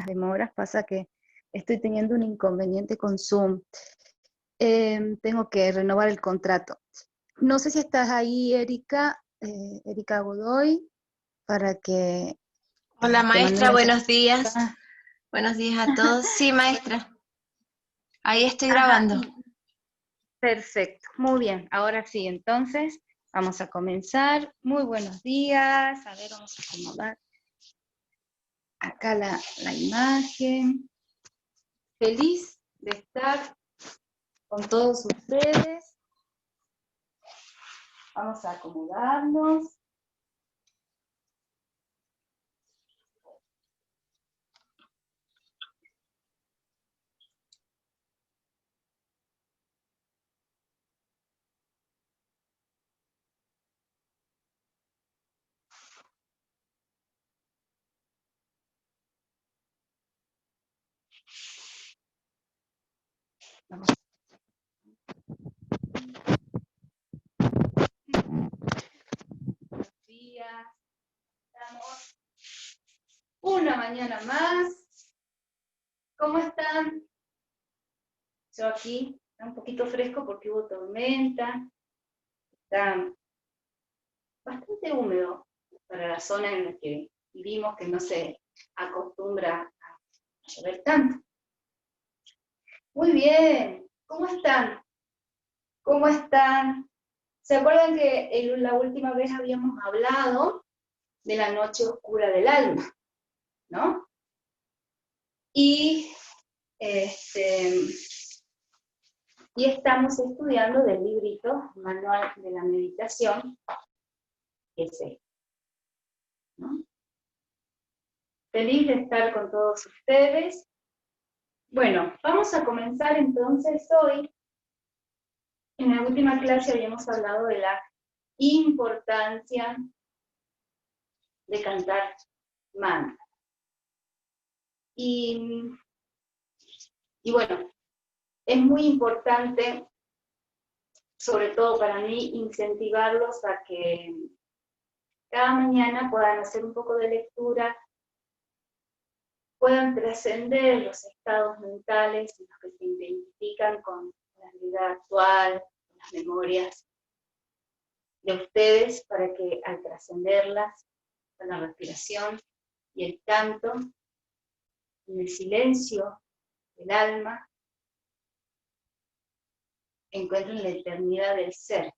las demoras, pasa que estoy teniendo un inconveniente con Zoom. Tengo que renovar el contrato. No sé si estás ahí, Erika, Erika Godoy, para que Hola te mande un maestra, mensaje. buenos días. Buenos días a todos. Sí, maestra. Ahí estoy Ajá, grabando. perfecto, muy bien. Ahora sí, entonces vamos a comenzar. Muy buenos días. A ver, vamos a acomodar acá la imagen. Feliz de estar con todos ustedes. Vamos a acomodarnos. Vamos. Buenos días. Estamos una mañana más. ¿Cómo están? Yo aquí, está un poquito fresco porque hubo tormenta. Está bastante húmedo para la zona en la que vivimos, que no se acostumbra a llover tanto. Muy bien, ¿cómo están? ¿Cómo están? ¿Se acuerdan que la última vez habíamos hablado de la noche oscura del alma, ¿no? Y estamos estudiando del librito Manual de la Meditación, ese, ¿no? Feliz de estar con todos ustedes. Bueno, vamos a comenzar entonces hoy. En la última clase habíamos hablado de la importancia de cantar mantra. Y bueno, es muy importante, sobre todo para mí, incentivarlos a que cada mañana puedan hacer un poco de lectura, puedan trascender los estados mentales en los que se identifican con la vida actual, con las memorias de ustedes, para que al trascenderlas, con la respiración y el canto, en el silencio del alma, encuentren la eternidad del ser,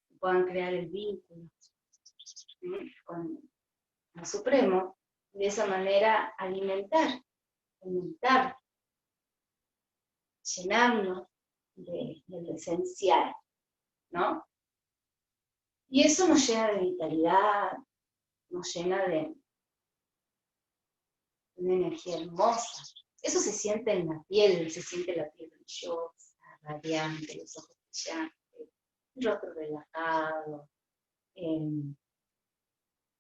y puedan crear el vínculo con el Supremo, y de esa manera alimentar, llenarnos de lo esencial, ¿no? Y eso nos llena de vitalidad, nos llena de una energía hermosa. Eso se siente en la piel, se siente la piel brillosa, radiante, los ojos brillantes, el rostro relajado,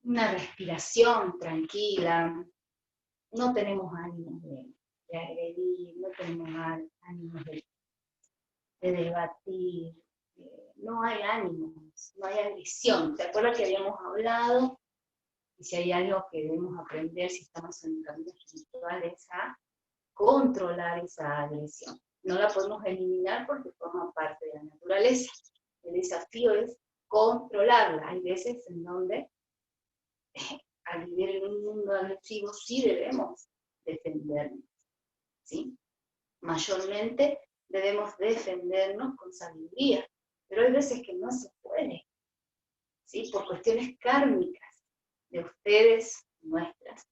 una respiración tranquila. No tenemos ánimos de agredir, no tenemos ánimos de debatir, no hay ánimos, no hay agresión. ¿Se acuerdan que habíamos hablado? Y si hay algo que debemos aprender si estamos en un camino espiritual es a controlar esa agresión. No la podemos eliminar porque forma parte de la naturaleza. El desafío es controlarla. Hay veces en donde al vivir en un mundo agresivo sí debemos defendernos, ¿sí? Mayormente debemos defendernos con sabiduría, pero hay veces que no se puede, ¿sí? Por cuestiones kármicas de ustedes, nuestras,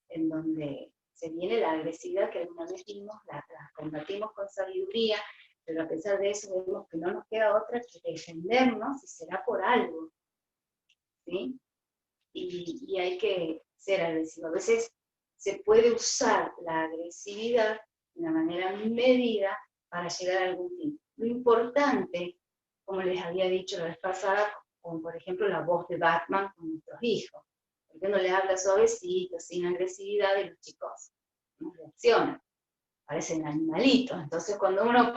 en donde se viene la agresividad que alguna vez vimos, la combatimos con sabiduría, pero a pesar de eso vemos que no nos queda otra que defendernos y será por algo, ¿sí? Y hay que ser agresivo. A veces se puede usar la agresividad de una manera medida para llegar a algún fin. Lo importante, como les había dicho la vez pasada, como por ejemplo la voz de Batman con nuestros hijos, porque uno les habla suavecito, sin agresividad, y los chicos no reaccionan, parecen animalitos. Entonces cuando uno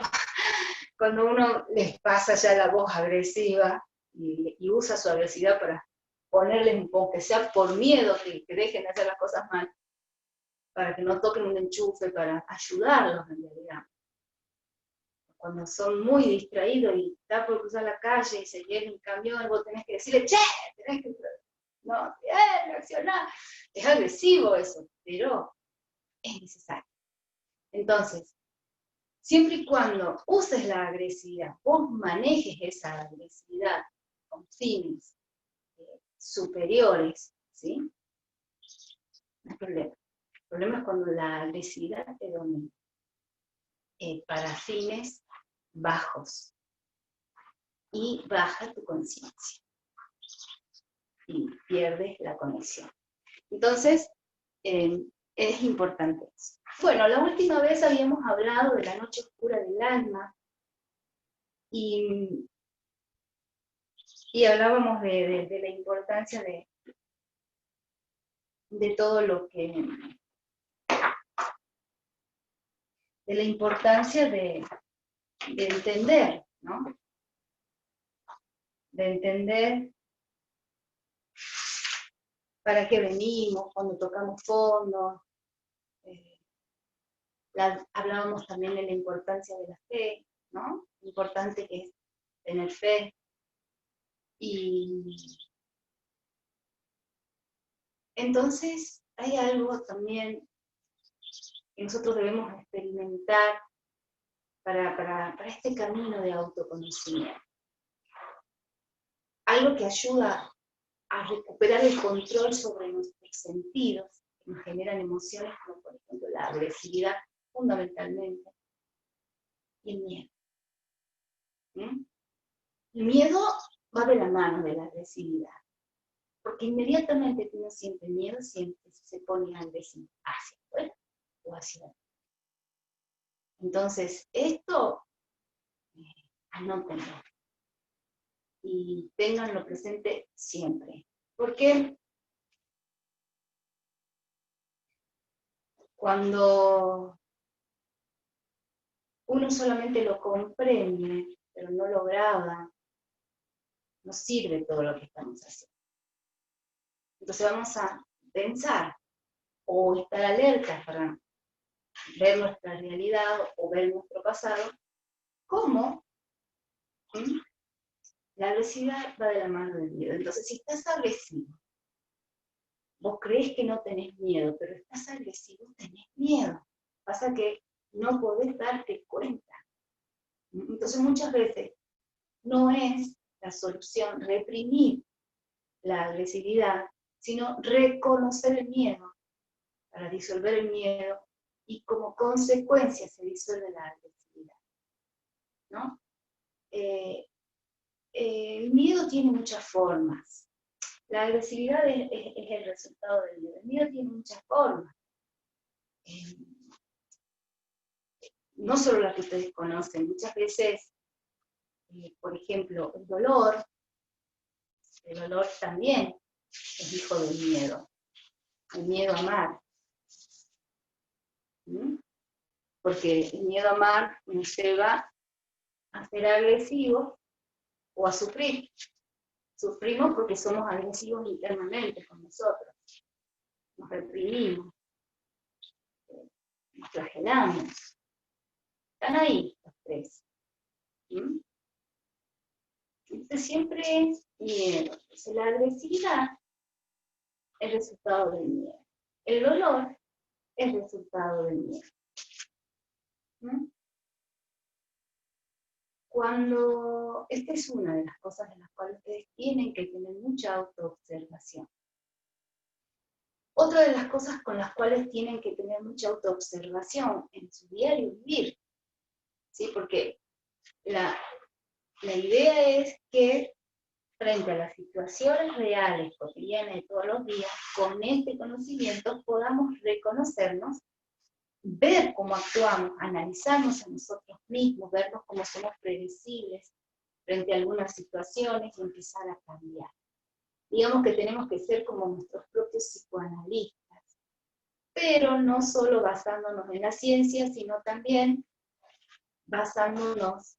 les pasa ya la voz agresiva y usa su agresividad para ponerles un poco, que sea por miedo que dejen de hacer las cosas mal, para que no toquen un enchufe, para ayudarlos en realidad. Cuando son muy distraídos y está por cruzar la calle y se viene un camión, vos tenés que decirle, che, tenés que... No, reaccionar. Es agresivo eso, pero es necesario. Entonces, siempre y cuando uses la agresividad, vos manejes esa agresividad con fines superiores, ¿sí? No hay problema. El problema es cuando la agresividad te domina para fines bajos y baja tu conciencia y pierdes la conexión. Entonces, es importante eso. Bueno, la última vez habíamos hablado de la noche oscura del alma y hablábamos de la importancia de todo lo que... de la importancia de entender, ¿no? De entender para qué venimos, cuando tocamos fondo. Hablábamos también de la importancia de la fe, ¿no? Lo importante que es tener fe. Y entonces hay algo también que nosotros debemos experimentar para este camino de autoconocimiento. Algo que ayuda a recuperar el control sobre nuestros sentidos, que nos generan emociones como por ejemplo la agresividad, fundamentalmente, y el miedo. ¿Mm? El miedo va de la mano de la agresividad, porque inmediatamente que uno siente miedo, se pone agresivo hacia afuera o hacia adentro. Entonces, esto, anótenlo y ténganlo presente siempre, porque cuando uno solamente lo comprende, pero no lo graba, no sirve todo lo que estamos haciendo. Entonces vamos a pensar o estar alertas para ver nuestra realidad o ver nuestro pasado, cómo la agresividad va de la mano del miedo. Entonces, si estás agresivo, vos creés que no tenés miedo, pero estás agresivo, tenés miedo. Pasa que no podés darte cuenta. Entonces, muchas veces no es la solución reprimir la agresividad, sino reconocer el miedo para disolver el miedo y como consecuencia se disuelve la agresividad, ¿no? El miedo tiene muchas formas. La agresividad es el resultado del miedo. El miedo tiene muchas formas. No solo las que ustedes conocen, muchas veces, por ejemplo, el dolor también es hijo del miedo. El miedo a amar. Porque el miedo a amar nos lleva a ser agresivos o a sufrir. Sufrimos porque somos agresivos internamente con nosotros. Nos reprimimos. Nos flagelamos. Están ahí los tres. Entonces siempre es miedo. Entonces la agresividad es resultado del miedo. El dolor es resultado del miedo. Cuando, esta es una de las cosas en las cuales ustedes tienen que tener mucha autoobservación. Otra de las cosas con las cuales tienen que tener mucha autoobservación en su diario vivir, ¿sí? Porque la idea es que frente a las situaciones reales, cotidianas de todos los días, con este conocimiento podamos reconocernos, ver cómo actuamos, analizarnos a nosotros mismos, vernos cómo somos predecibles frente a algunas situaciones y empezar a cambiar. Digamos que tenemos que ser como nuestros propios psicoanalistas, pero no solo basándonos en la ciencia, sino también basándonos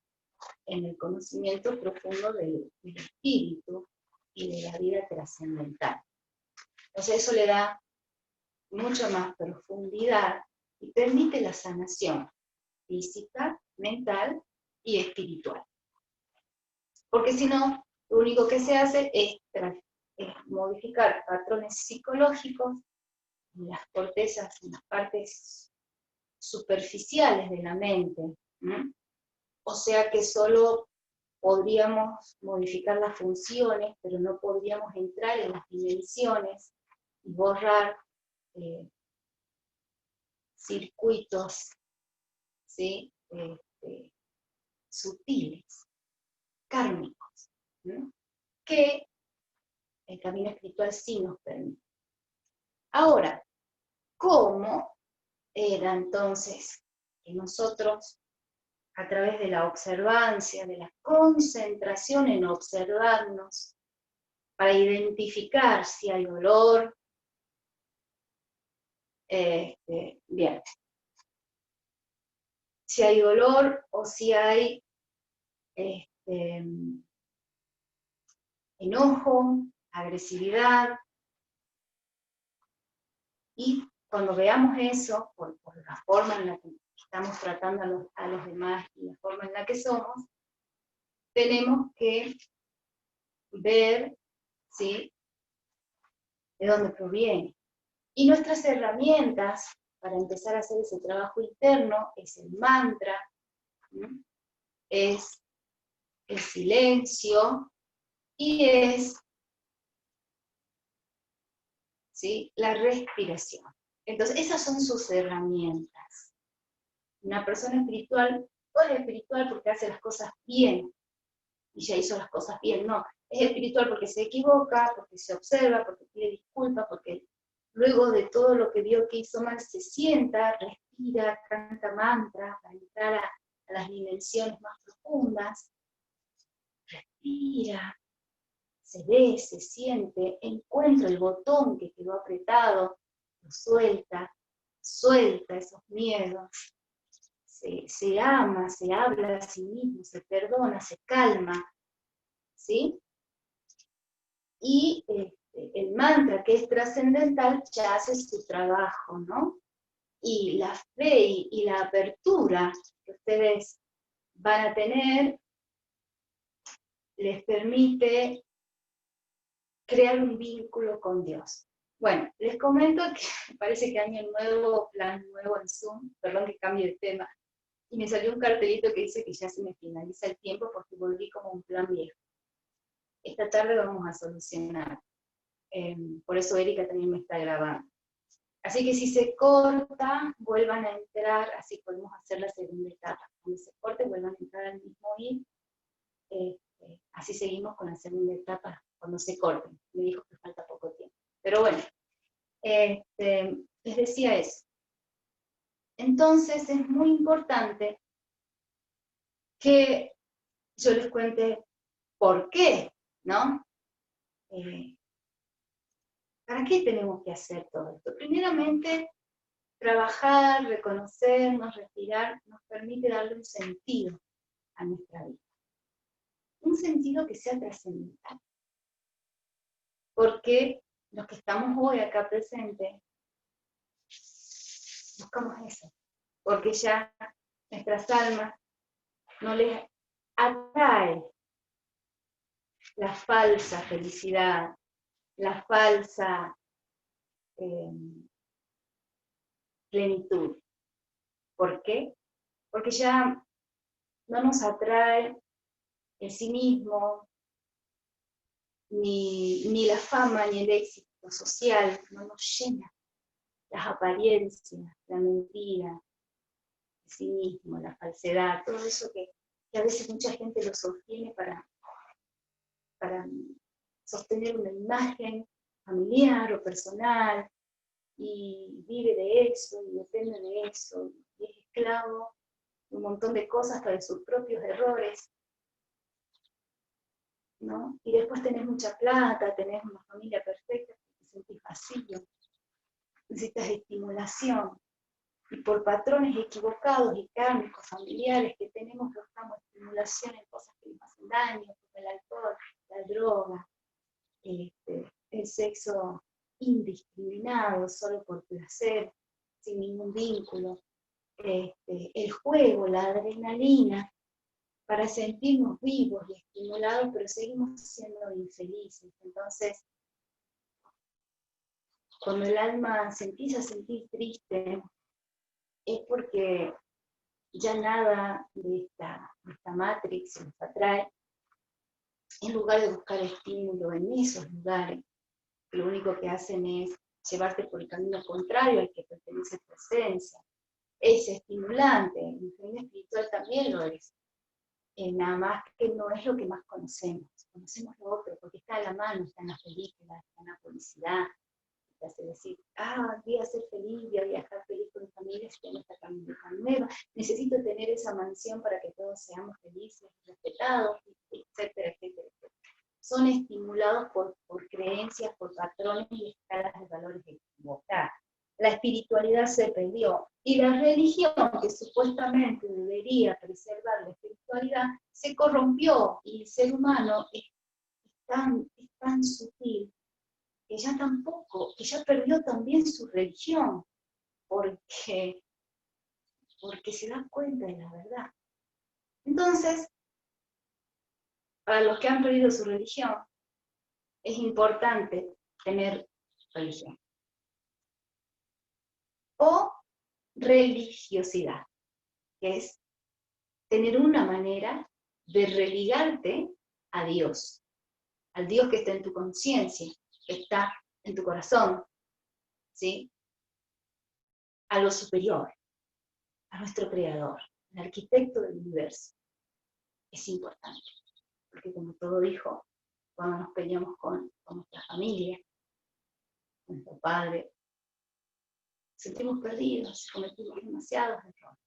en el conocimiento profundo del espíritu y de la vida trascendental. Entonces eso le da mucha más profundidad y permite la sanación física, mental y espiritual. Porque si no, lo único que se hace es modificar patrones psicológicos en las cortezas, en las partes superficiales de la mente. O sea que solo podríamos modificar las funciones, pero no podríamos entrar en las dimensiones y borrar circuitos, ¿sí? Sutiles, kármicos, ¿no? Que el camino espiritual sí nos permite. Ahora, ¿cómo era entonces que nosotros, a través de la observancia, de la concentración en observarnos, para identificar si hay dolor, bien, si hay dolor o si hay enojo, agresividad, y cuando veamos eso, por la forma en la que estamos tratando a los demás y la forma en la que somos, tenemos que ver, ¿sí?, de dónde proviene. Y nuestras herramientas para empezar a hacer ese trabajo interno es el mantra, ¿sí?, es el silencio y es, ¿sí?, la respiración. Entonces, esas son sus herramientas. Una persona espiritual no es espiritual porque hace las cosas bien, y ya hizo las cosas bien, no. Es espiritual porque se equivoca, porque se observa, porque pide disculpas, porque luego de todo lo que vio que hizo mal, se sienta, respira, canta mantra para entrar a las dimensiones más profundas, respira, se ve, se siente, encuentra el botón que quedó apretado, lo suelta, suelta esos miedos, se ama, se habla a sí mismo, se perdona, se calma, ¿sí? Y el mantra, que es trascendental, ya hace su trabajo, ¿no? Y la fe y la apertura que ustedes van a tener les permite crear un vínculo con Dios. Bueno, les comento que parece que año nuevo, plan nuevo en Zoom, perdón que cambie de tema, y me salió un cartelito que dice que ya se me finaliza el tiempo porque volví como un plan viejo. Esta tarde vamos a solucionar. Por eso Erika también me está grabando. Así que si se corta, vuelvan a entrar, así podemos hacer la segunda etapa. Cuando se corte, vuelvan a entrar al mismo hilo. Así seguimos con la segunda etapa cuando se corte. Me dijo que falta poco tiempo. Pero bueno, les decía eso. Entonces es muy importante que yo les cuente por qué, ¿no? ¿Para qué tenemos que hacer todo esto? Primeramente, trabajar, reconocernos, respirar, nos permite darle un sentido a nuestra vida. Un sentido que sea trascendental. Porque los que estamos hoy acá presentes, buscamos eso. Porque ya nuestras almas no les atrae la falsa felicidad, la falsa plenitud. ¿Por qué? Porque ya no nos atrae el cinismo, ni la fama, ni el éxito social, no nos llena. Las apariencias, la mentira, el cinismo, la falsedad, todo eso que a veces mucha gente lo sostiene para sostener una imagen familiar o personal, y vive de eso, y depende de eso, y es esclavo de un montón de cosas, hasta de sus propios errores, ¿no? Y después tenés mucha plata, tenés una familia perfecta, te sentís vacío, necesitas estimulación, y por patrones equivocados y kármicos familiares que tenemos, buscamos estimulación en cosas que nos hacen daño, como el alcohol, la droga, el sexo indiscriminado, solo por placer, sin ningún vínculo. El juego, la adrenalina, para sentirnos vivos y estimulados, pero seguimos siendo infelices. Entonces, cuando el alma se empieza a sentir triste, es porque ya nada de esta matrix nos atrae, en lugar de buscar estímulo en esos lugares, que lo único que hacen es llevarte por el camino contrario al que pertenece tu esencia. Es estimulante, el camino espiritual también lo es. Nada más que no es lo que más conocemos lo otro, porque está a la mano, está en las películas, está en la publicidad, te hace decir, voy a ser feliz, voy a viajar feliz con mi familia, si tengo esta camioneta nueva, necesito tener esa mansión para que todos seamos felices, respetados, etcétera, etcétera, etcétera. Son estimulados por creencias, por patrones y escalas de valores equivocadas. La espiritualidad se perdió, y la religión, que supuestamente debería preservar la espiritualidad, se corrompió, y el ser humano es tan sutil que ya perdió también su religión, porque se da cuenta de la verdad. Entonces, para los que han perdido su religión, es importante tener religión. O religiosidad, que es tener una manera de religarte a Dios, al Dios que está en tu conciencia, que está en tu corazón, ¿sí? A lo superior, a nuestro Creador, al arquitecto del universo. Es importante, porque como todo dijo, cuando nos peleamos con nuestra familia, con nuestro padre, sentimos perdidos, cometimos demasiados errores.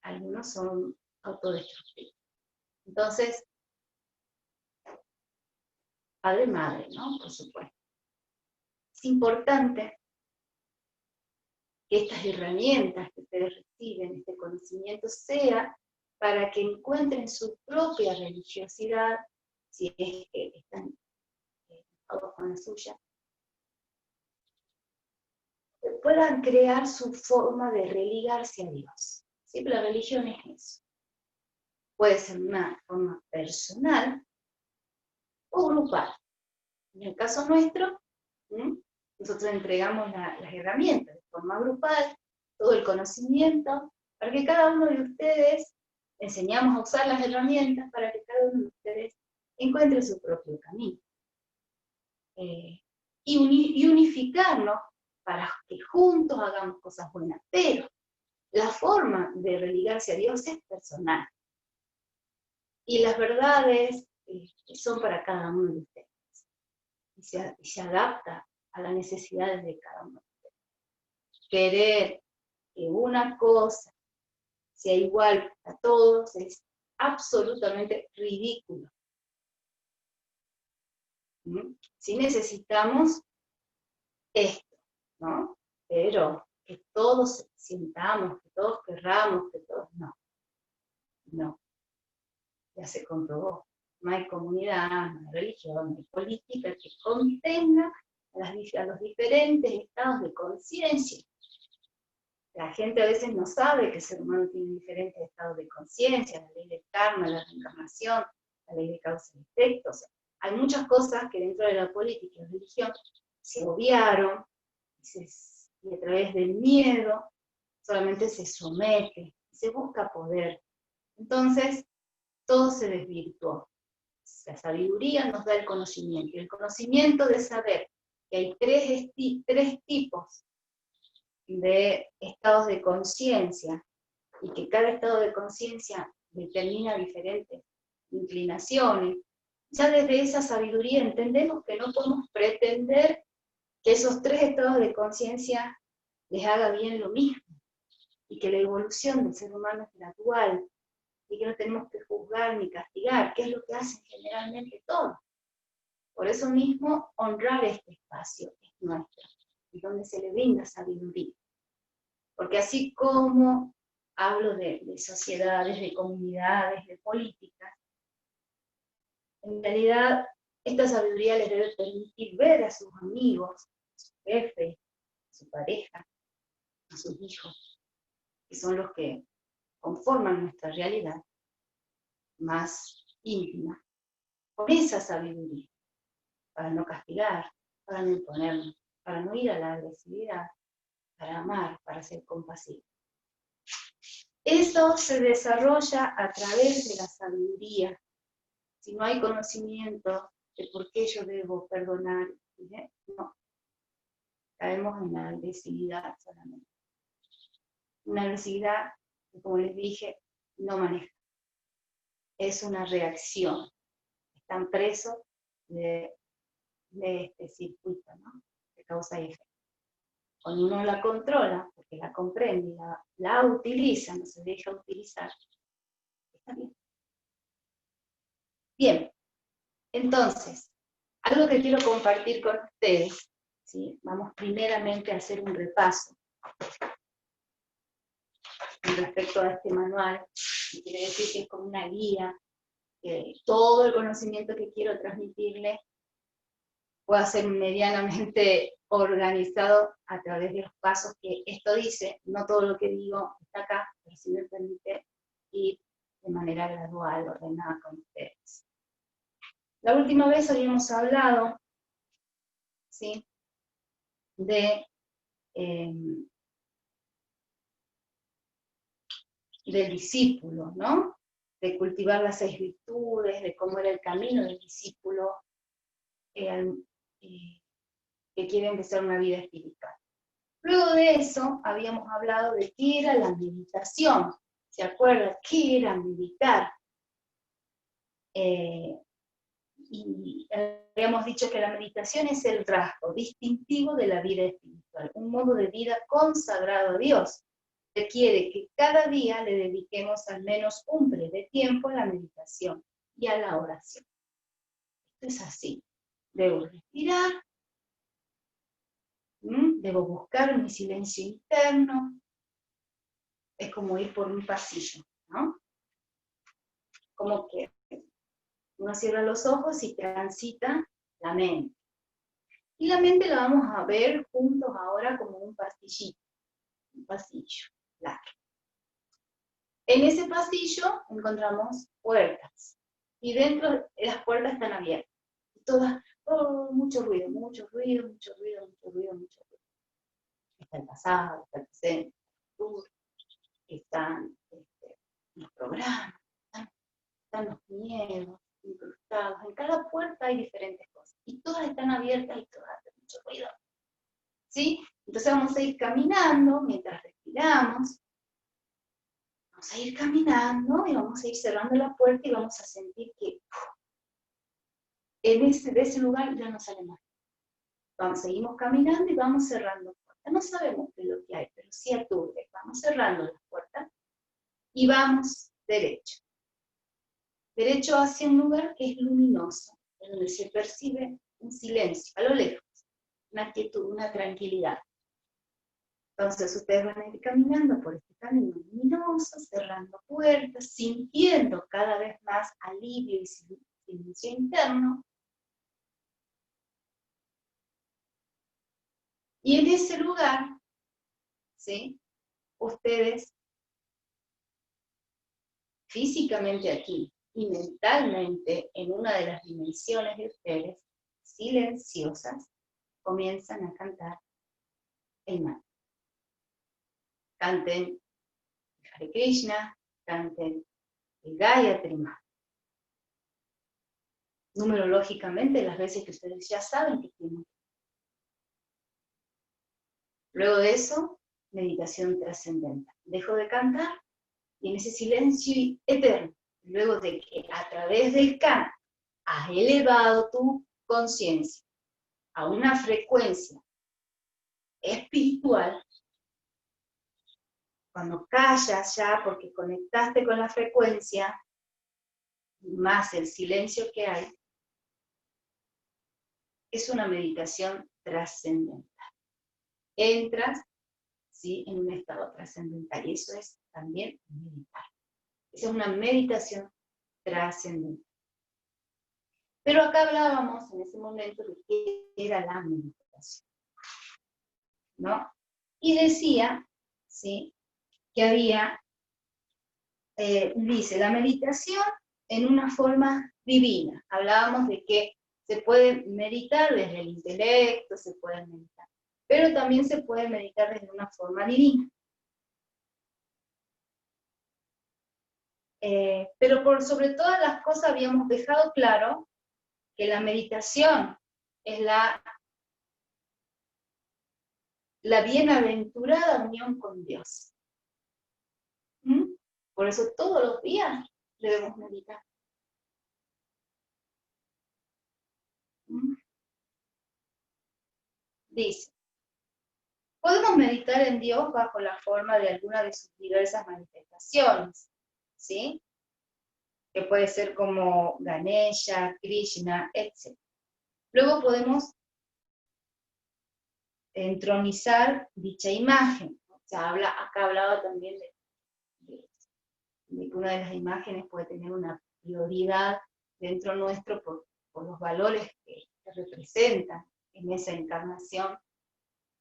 Algunos son autodestructivos. Entonces, padre, madre, ¿no? Por supuesto. Es importante que estas herramientas que ustedes reciben, este conocimiento, sea para que encuentren su propia religiosidad, si es que están con la suya, puedan crear su forma de religarse a Dios. Siempre la religión es eso. Puede ser una forma personal o grupal. En el caso nuestro, nosotros entregamos las herramientas de forma grupal, todo el conocimiento, para que cada uno de ustedes enseñamos a usar las herramientas para que cada uno de ustedes encuentre su propio camino. Y unificarnos para que juntos hagamos cosas buenas. Pero la forma de religarse a Dios es personal. Y las verdades son para cada uno de ustedes. Y se adapta a las necesidades de cada uno de ustedes. Querer que una cosa sea igual a todos es absolutamente ridículo. Si necesitamos esto, ¿no? Pero que todos sintamos, que todos querramos, que todos no. Ya se comprobó. No hay comunidad, no hay religión, no hay política que contenga a los diferentes estados de conciencia. La gente a veces no sabe que el ser humano tiene diferentes estados de conciencia, la ley del karma, la reencarnación, la ley de causa y efecto. O sea, hay muchas cosas que dentro de la política y la religión se obviaron, y a través del miedo solamente se somete, se busca poder. Entonces, todo se desvirtuó. La sabiduría nos da el conocimiento, y el conocimiento de saber que hay tres tipos de estados de conciencia, y que cada estado de conciencia determina diferentes inclinaciones. Ya desde esa sabiduría entendemos que no podemos pretender que esos tres estados de conciencia les haga bien lo mismo, y que la evolución del ser humano es gradual, y que no tenemos que juzgar ni castigar, que es lo que hacen generalmente todos. Por eso mismo, honrar este espacio es nuestro, y donde se le brinda sabiduría. Porque así como hablo de sociedades, de comunidades, de políticas, en realidad Esta sabiduría les debe permitir ver a sus amigos, a su jefe, a su pareja, a sus hijos, que son los que conforman nuestra realidad más íntima, con esa sabiduría, para no castigar, para no imponernos, para no ir a la agresividad, para amar, para ser compasivo. Eso se desarrolla a través de la sabiduría. Si no hay conocimiento de por qué yo debo perdonar, no, caemos en la agresividad solamente. Una agresividad que, como les dije, no maneja. Es una reacción. Están presos de este circuito, ¿no? De causa y efecto. Cuando uno la controla, porque la comprende y la utiliza, no se deja utilizar, está bien. Bien, entonces, algo que quiero compartir con ustedes, ¿sí? Vamos primeramente a hacer un repaso con respecto a este manual, que quiere decir que es como una guía, que todo el conocimiento que quiero transmitirles pueda ser medianamente organizado a través de los pasos que esto dice. No todo lo que digo está acá, pero sí me permite ir de manera gradual, ordenada con ustedes. La última vez habíamos hablado, ¿sí?, del discípulo, ¿no? De cultivar las 6 virtudes, de cómo era el camino del discípulo que quiere empezar una vida espiritual. Luego de eso, habíamos hablado de qué era la meditación. ¿Se acuerdan? ¿Qué era meditar? Y habíamos dicho que la meditación es el rasgo distintivo de la vida espiritual, un modo de vida consagrado a Dios. Requiere que cada día le dediquemos al menos un breve tiempo a la meditación y a la oración. Esto es así. Debo respirar, debo buscar mi silencio interno. Es como ir por un pasillo, ¿no? Como que uno cierra los ojos y transita la mente. Y la mente la vamos a ver juntos ahora como un pasillito, un pasillo largo. En ese pasillo encontramos puertas. Y dentro las puertas están abiertas. Y todas, mucho ruido, mucho ruido, mucho ruido, mucho ruido, mucho ruido. Está el pasado, está el presente, está el futuro, están los programas, están los miedos incrustados. En cada puerta hay diferentes cosas. Y todas están abiertas y todas hacen mucho ruido. ¿Sí? Entonces vamos a ir caminando mientras respiramos. Vamos a ir caminando y vamos a ir cerrando la puerta y vamos a sentir que de ese lugar ya no sale más. Seguimos caminando y vamos cerrando puertas. No sabemos qué es lo que hay, pero sí aturde. Vamos cerrando las puertas y vamos derecho. Derecho hacia un lugar que es luminoso, en donde se percibe un silencio, a lo lejos, una quietud, una tranquilidad. Entonces ustedes van a ir caminando por este camino luminoso, cerrando puertas, sintiendo cada vez más alivio y silencio interno. Y en ese lugar, ¿sí?, ustedes, físicamente aquí y mentalmente, en una de las dimensiones de ustedes, silenciosas, comienzan a cantar el mantra. Canten Hare Krishna, canten el Gayatri Mantra. Numerológicamente, las veces que ustedes ya saben que tienen. Luego de eso, meditación trascendental. Dejo de cantar y en ese silencio eterno, luego de que a través del canto has elevado tu conciencia a una frecuencia espiritual, cuando callas ya porque conectaste con la frecuencia, más el silencio que hay, es una meditación trascendental. Entras, ¿sí?, en un estado trascendental y eso es también meditar. Esa es una meditación trascendental. Pero acá hablábamos en ese momento de qué era la meditación, ¿no? Y decía, ¿sí?, que había, dice, la meditación en una forma divina. Hablábamos de que se puede meditar desde el intelecto, se puede meditar, pero también se puede meditar desde una forma divina. Pero por sobre todas las cosas habíamos dejado claro que la meditación es la bienaventurada unión con Dios. ¿Mm? Por eso todos los días debemos meditar. ¿Mm? Dice, podemos meditar en Dios bajo la forma de alguna de sus diversas manifestaciones, ¿sí? Que puede ser como Ganesha, Krishna, etc. Luego podemos entronizar dicha imagen. O sea, acá hablaba también de que una de las imágenes puede tener una prioridad dentro nuestro por los valores que representan en esa encarnación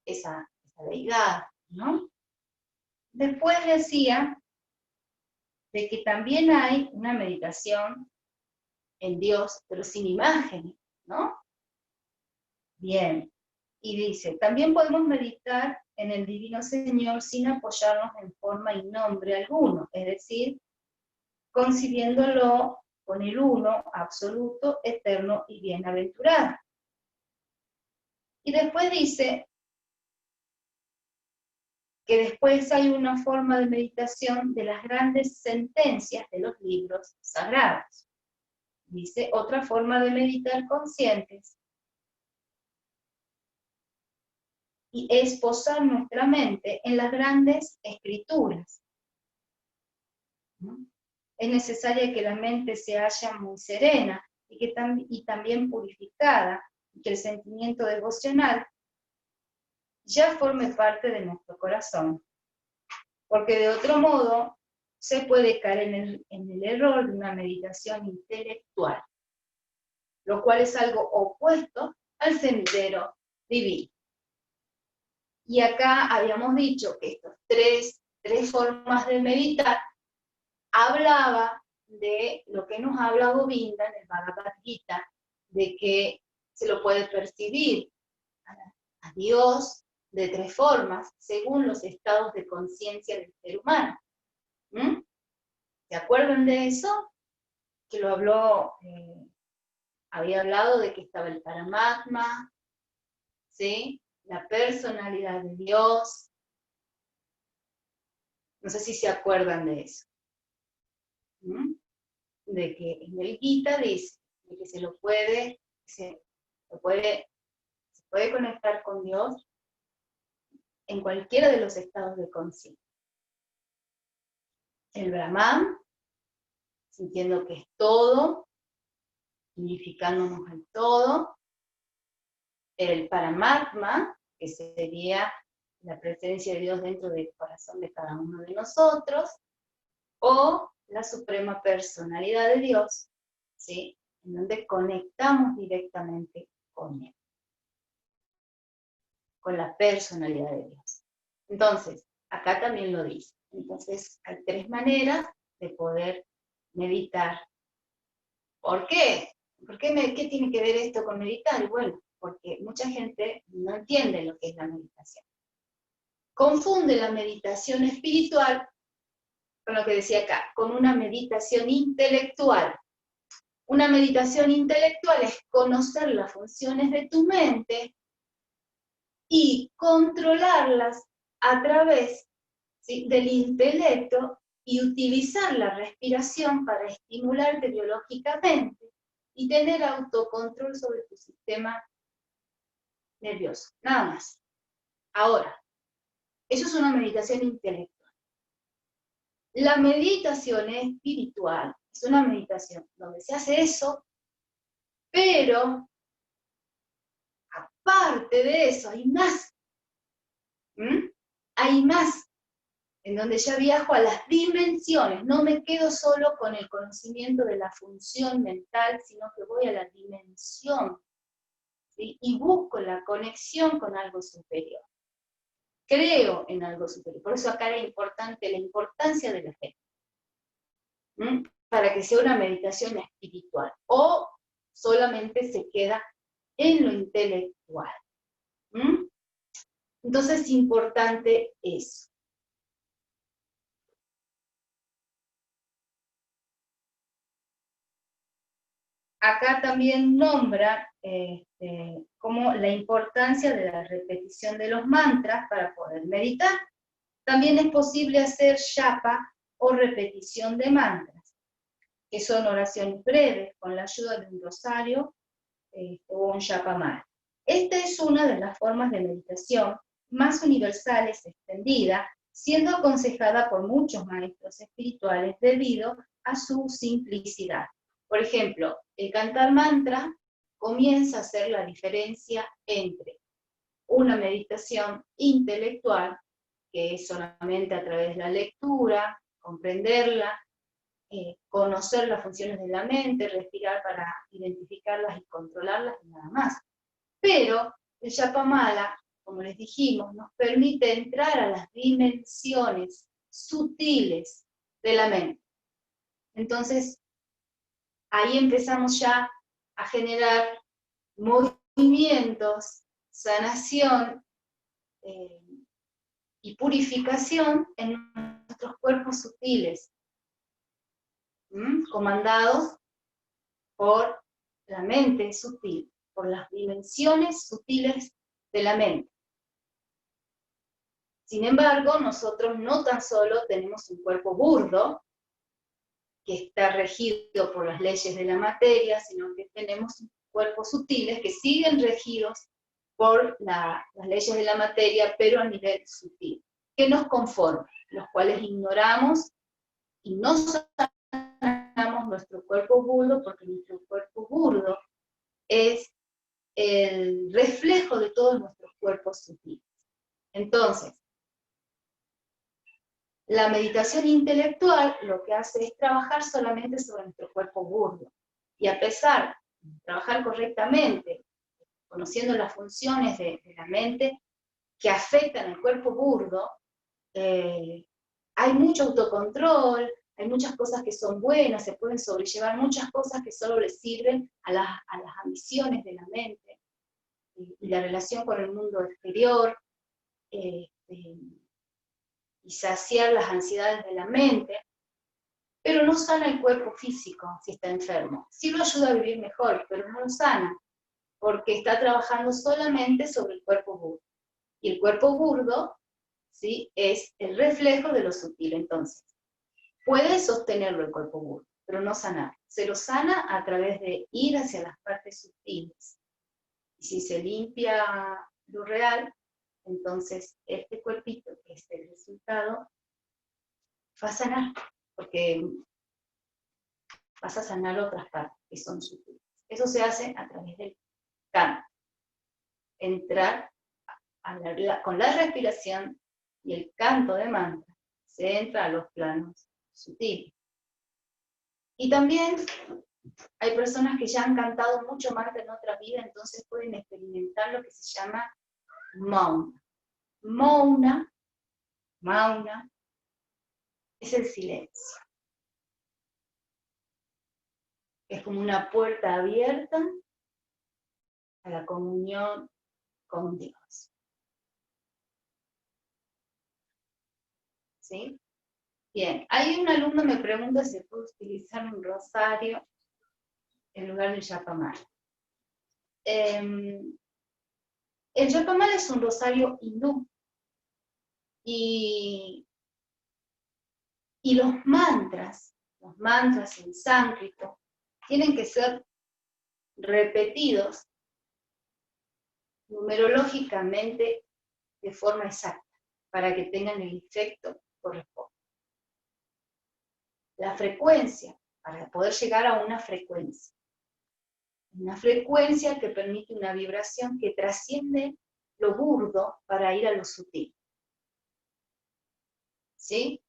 esa deidad, ¿no? Después decía de que también hay una meditación en Dios, pero sin imágenes, ¿no? Bien. Y dice, también podemos meditar en el Divino Señor sin apoyarnos en forma y nombre alguno, es decir, concibiéndolo con el uno, absoluto, eterno y bienaventurado. Y después dice que después hay una forma de meditación de las grandes sentencias de los libros sagrados. Dice, otra forma de meditar conscientes y es posar nuestra mente en las grandes escrituras, ¿no? Es necesaria que la mente se haya muy serena y también purificada, y que el sentimiento devocional ya forme parte de nuestro corazón. Porque de otro modo se puede caer en el error de una meditación intelectual, lo cual es algo opuesto al sendero divino. Y acá habíamos dicho que estas tres formas de meditar hablaba de lo que nos habla Govinda en el Bhagavad Gita, de que se lo puede percibir a Dios de tres formas, según los estados de conciencia del ser humano. ¿Mm? ¿Se acuerdan de eso? Que lo habló, había hablado de que estaba el Paramatma, ¿sí? La personalidad de Dios. No sé si se acuerdan de eso. ¿Mm? De que en el Gita dice de que se puede conectar con Dios en cualquiera de los estados de conciencia. El Brahman, sintiendo que es todo, unificándonos en todo. El Paramatma, que sería la presencia de Dios dentro del corazón de cada uno de nosotros, o la suprema personalidad de Dios, ¿sí? En donde conectamos directamente con Él, con la personalidad de Dios. Entonces, acá también lo dice. Entonces, hay tres maneras de poder meditar. ¿Por qué? ¿Qué tiene que ver esto con meditar? Y bueno, porque mucha gente no entiende lo que es la meditación. Confunde la meditación espiritual con lo que decía acá, con una meditación intelectual. Una meditación intelectual es conocer las funciones de tu mente y controlarlas a través, ¿sí?, del intelecto y utilizar la respiración para estimularte biológicamente y tener autocontrol sobre tu sistema nervioso, nada más. Ahora, eso es una meditación intelectual. La meditación espiritual es una meditación donde se hace eso, pero aparte de eso hay más. ¿Mm? Hay más, en donde ya viajo a las dimensiones, no me quedo solo con el conocimiento de la función mental, sino que voy a la dimensión, ¿sí? Y busco la conexión con algo superior. Creo en algo superior, por eso acá era importante la importancia de la fe, para que sea una meditación espiritual, o solamente se queda en lo intelectual. Entonces es importante eso. Acá también nombra como la importancia de la repetición de los mantras para poder meditar. También es posible hacer japa o repetición de mantras, que son oraciones breves con la ayuda de un rosario o un japamala. Esta es una de las formas de meditación más universales extendida, siendo aconsejada por muchos maestros espirituales debido a su simplicidad. Por ejemplo, el cantar mantra comienza a hacer la diferencia entre una meditación intelectual, que es solamente a través de la lectura, comprenderla, conocer las funciones de la mente, respirar para identificarlas y controlarlas y nada más. Pero el japamala, como les dijimos, nos permite entrar a las dimensiones sutiles de la mente. Entonces, ahí empezamos ya a generar movimientos, sanación y purificación en nuestros cuerpos sutiles, comandados por la mente sutil, por las dimensiones sutiles de la mente. Sin embargo, nosotros no tan solo tenemos un cuerpo burdo, que está regido por las leyes de la materia, sino que tenemos cuerpos sutiles que siguen regidos por las leyes de la materia, pero a nivel sutil, que nos conforman, los cuales ignoramos y no sanamos nuestro cuerpo burdo, porque nuestro cuerpo burdo es el reflejo de todos nuestros cuerpos sutiles. Entonces, la meditación intelectual lo que hace es trabajar solamente sobre nuestro cuerpo burdo. Y a pesar de trabajar correctamente, conociendo las funciones de la mente que afectan al cuerpo burdo, hay mucho autocontrol, hay muchas cosas que son buenas, se pueden sobrellevar muchas cosas que solo les sirven a las ambiciones de la mente, y la relación con el mundo exterior, y saciar las ansiedades de la mente, pero no sana el cuerpo físico si está enfermo. Sí lo ayuda a vivir mejor, pero no lo sana, porque está trabajando solamente sobre el cuerpo burdo. Y el cuerpo burdo, ¿sí?, es el reflejo de lo sutil. Entonces, puede sostenerlo el cuerpo burdo, pero no sanar. Se lo sana a través de ir hacia las partes sutiles. Y si se limpia lo real, entonces este cuerpito, que es el resultado, va a sanar, porque vas a sanar otras partes que son sutiles. Eso se hace a través del canto. Entrar con la respiración y el canto de mantra, se entra a los planos sutiles. Y también hay personas que ya han cantado mucho mantra en otra vida, entonces pueden experimentar lo que se llama mauna. Mauna es el silencio. Es como una puerta abierta a la comunión con Dios. ¿Sí? Bien, hay un alumno que me pregunta si puedo utilizar un rosario en lugar del japamala. El japamala es un rosario hindú. Y los mantras en sánscrito, tienen que ser repetidos numerológicamente de forma exacta, para que tengan el efecto correspondiente. La frecuencia, para poder llegar a una frecuencia que permite una vibración que trasciende lo burdo para ir a lo sutil. ¿Sí?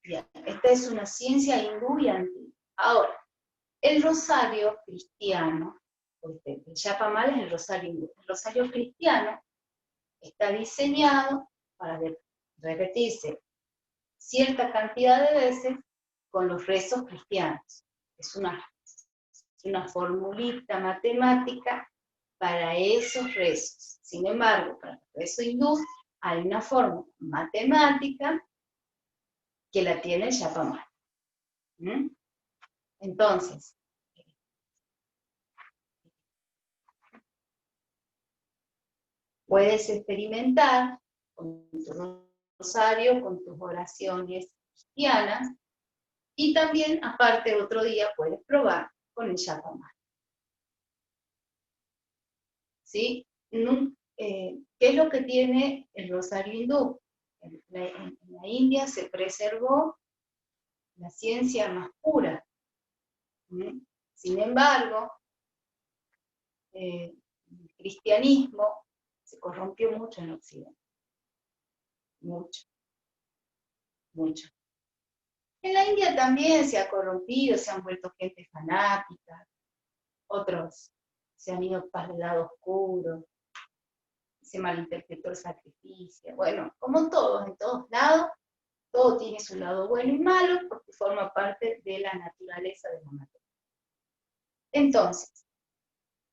Bien, esta es una ciencia hindú y antigua. Ahora, el rosario cristiano, porque el Japamala es el rosario hindú. El rosario cristiano está diseñado para repetirse cierta cantidad de veces con los rezos cristianos. Es una formulita matemática para esos rezos. Sin embargo, para el rezo hindú hay una fórmula matemática que la tiene el Japamala. Entonces, puedes experimentar con tu rosario, con tus oraciones cristianas, y también, aparte, otro día puedes probar con el Japamala. ¿Sí? ¿Qué es lo que tiene el rosario hindú? En la India se preservó la ciencia más pura. Sin embargo, el cristianismo se corrompió mucho en Occidente. Mucho, mucho. En la India también se ha corrompido, se han vuelto gente fanática, otros se han ido para el lado oscuro, se malinterpretó el sacrificio. Bueno, como todos, en todos lados, todo tiene su lado bueno y malo porque forma parte de la naturaleza de la materia. Entonces,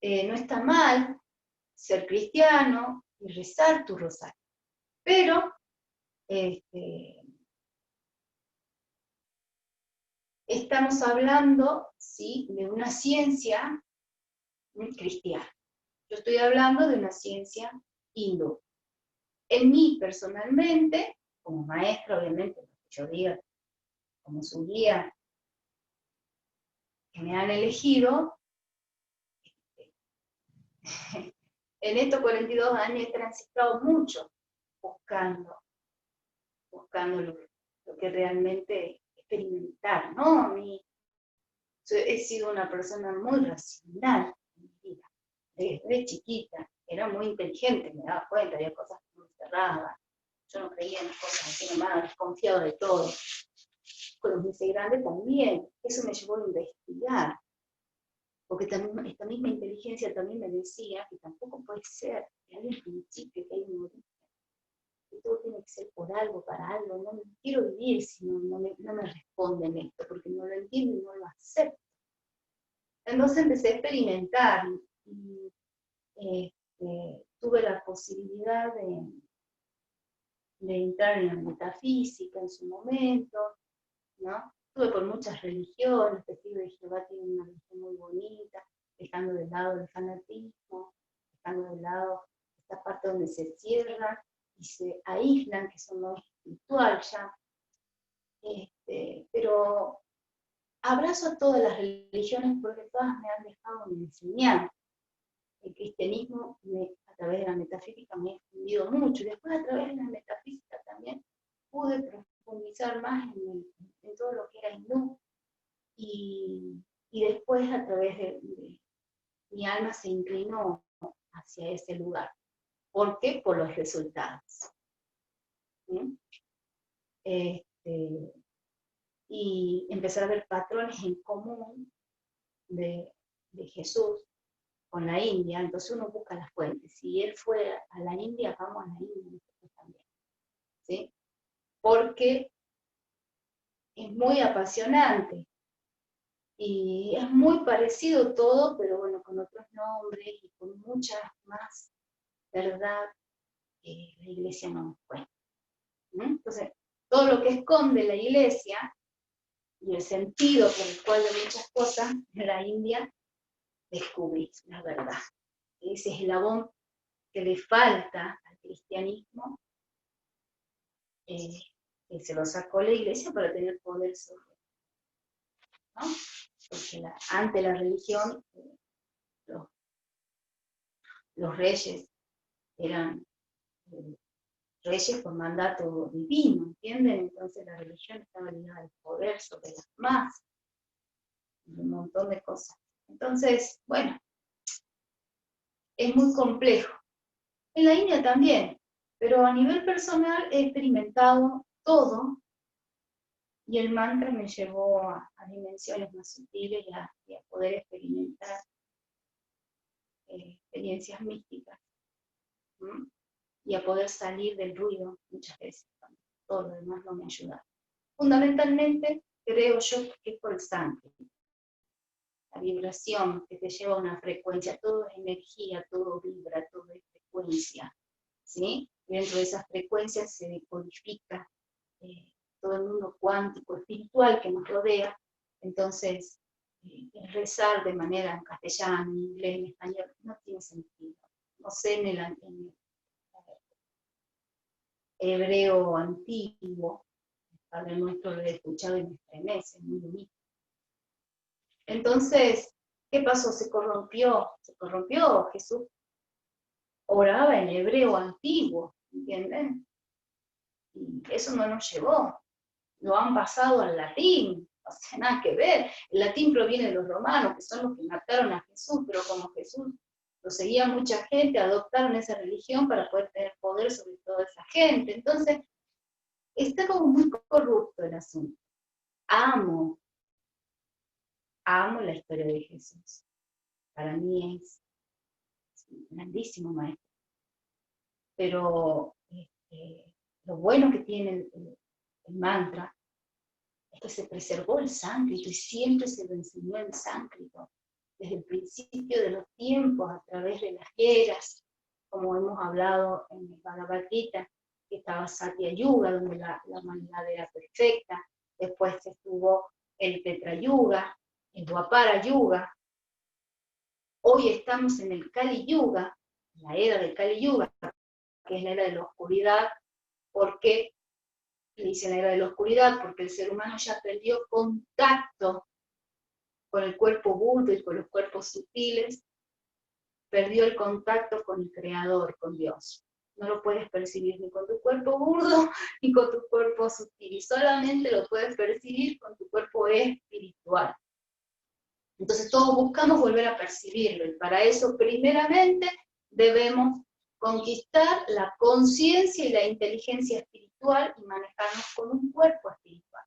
no está mal ser cristiano y rezar tu rosario, pero estamos hablando, ¿sí?, de una ciencia cristiana. Yo estoy hablando de una ciencia hindú. En mí, personalmente, como maestra, obviamente, lo que yo diga, como su guía, que me han elegido, en estos 42 años he transitado mucho buscando lo que realmente experimentar, ¿no? A mí, he sido una persona muy racional en mi vida, desde chiquita, era muy inteligente, me daba cuenta, había cosas que me cerraban, yo no creía en las cosas así nomás, desconfiaba de todo. Con los integrantes también, eso me llevó a investigar, porque también, esta misma inteligencia también me decía que tampoco puede ser, que hay un principio, que hay un origen, que todo tiene que ser por algo, para algo, no quiero vivir si no me responden esto, porque no lo entiendo y no lo acepto. Entonces empecé a experimentar, y tuve la posibilidad de entrar en la metafísica en su momento, ¿no? Estuve por muchas religiones, Testigo de Jehová tiene una religión muy bonita, dejando de lado el fanatismo, dejando de lado esta parte donde se cierran y se aíslan, que son lo espiritual ya. Pero abrazo a todas las religiones porque todas me han dejado una enseñanza. El cristianismo, a través de la metafísica, me ha extendido mucho, y después a través de la metafísica también pude profundizar más en todo lo que era hindú, y después a través de mi alma se inclinó hacia ese lugar. ¿Por qué? Por los resultados. Y empezar a ver patrones en común de Jesús con la India. Entonces uno busca las fuentes. Si él fue a la India, vamos a la India nosotros también, ¿sí? Porque es muy apasionante y es muy parecido todo, pero bueno, con otros nombres y con mucha más verdad que la iglesia no nos cuenta. Entonces, todo lo que esconde la iglesia y el sentido por el cual de muchas cosas de la India, descubrís la verdad. Ese eslabón que le falta al cristianismo, que se lo sacó la iglesia para tener poder sobre él, ¿no? Porque ante la religión, los reyes eran reyes por mandato divino, ¿entienden? Entonces la religión estaba ligada al poder sobre las masas, y un montón de cosas. Entonces, bueno, es muy complejo. En la India también, pero a nivel personal he experimentado todo Y el mantra me llevó a dimensiones más sutiles y a poder experimentar experiencias místicas. ¿Mm? Y a poder salir del ruido muchas veces, cuando todo lo demás no me ayuda. Fundamentalmente, creo yo que es por el sánscrito. La vibración que te lleva a una frecuencia, todo es energía, todo vibra, todo es frecuencia, ¿sí? Y dentro de esas frecuencias se decodifica todo el mundo cuántico, espiritual que nos rodea. Entonces, rezar de manera en castellano, en inglés, en español, no tiene sentido. No sé, en el hebreo antiguo, el Padre Nuestro lo he escuchado y me estremece, muy bonito. Entonces, ¿qué pasó? Se corrompió, Jesús oraba en hebreo antiguo, ¿entienden? Y eso no nos llevó, lo han pasado al latín, no tiene nada que ver. El latín proviene de los romanos, que son los que mataron a Jesús, pero como Jesús lo seguía mucha gente, adoptaron esa religión para poder tener poder sobre toda esa gente. Entonces, está como muy corrupto el asunto. Amo la historia de Jesús. Para mí es un grandísimo maestro. Pero lo bueno que tiene el mantra es que se preservó el sánscrito y siempre se lo enseñó en sánscrito. Desde el principio de los tiempos, a través de las eras, como hemos hablado en el Bhagavad Gita, que estaba Satya Yuga, donde la humanidad era perfecta. Después estuvo el Tetra Yuga, el Dwapara Yuga. Hoy estamos en el Kali Yuga, la era del Kali Yuga, que es la era de la oscuridad. ¿Por qué le dicen la era de la oscuridad? Porque el ser humano ya perdió contacto con el cuerpo burdo y con los cuerpos sutiles, perdió el contacto con el Creador, con Dios. No lo puedes percibir ni con tu cuerpo burdo ni con tu cuerpo sutil, y solamente lo puedes percibir con tu cuerpo espiritual. Entonces todos buscamos volver a percibirlo, y para eso primeramente debemos conquistar la conciencia y la inteligencia espiritual y manejarnos con un cuerpo espiritual.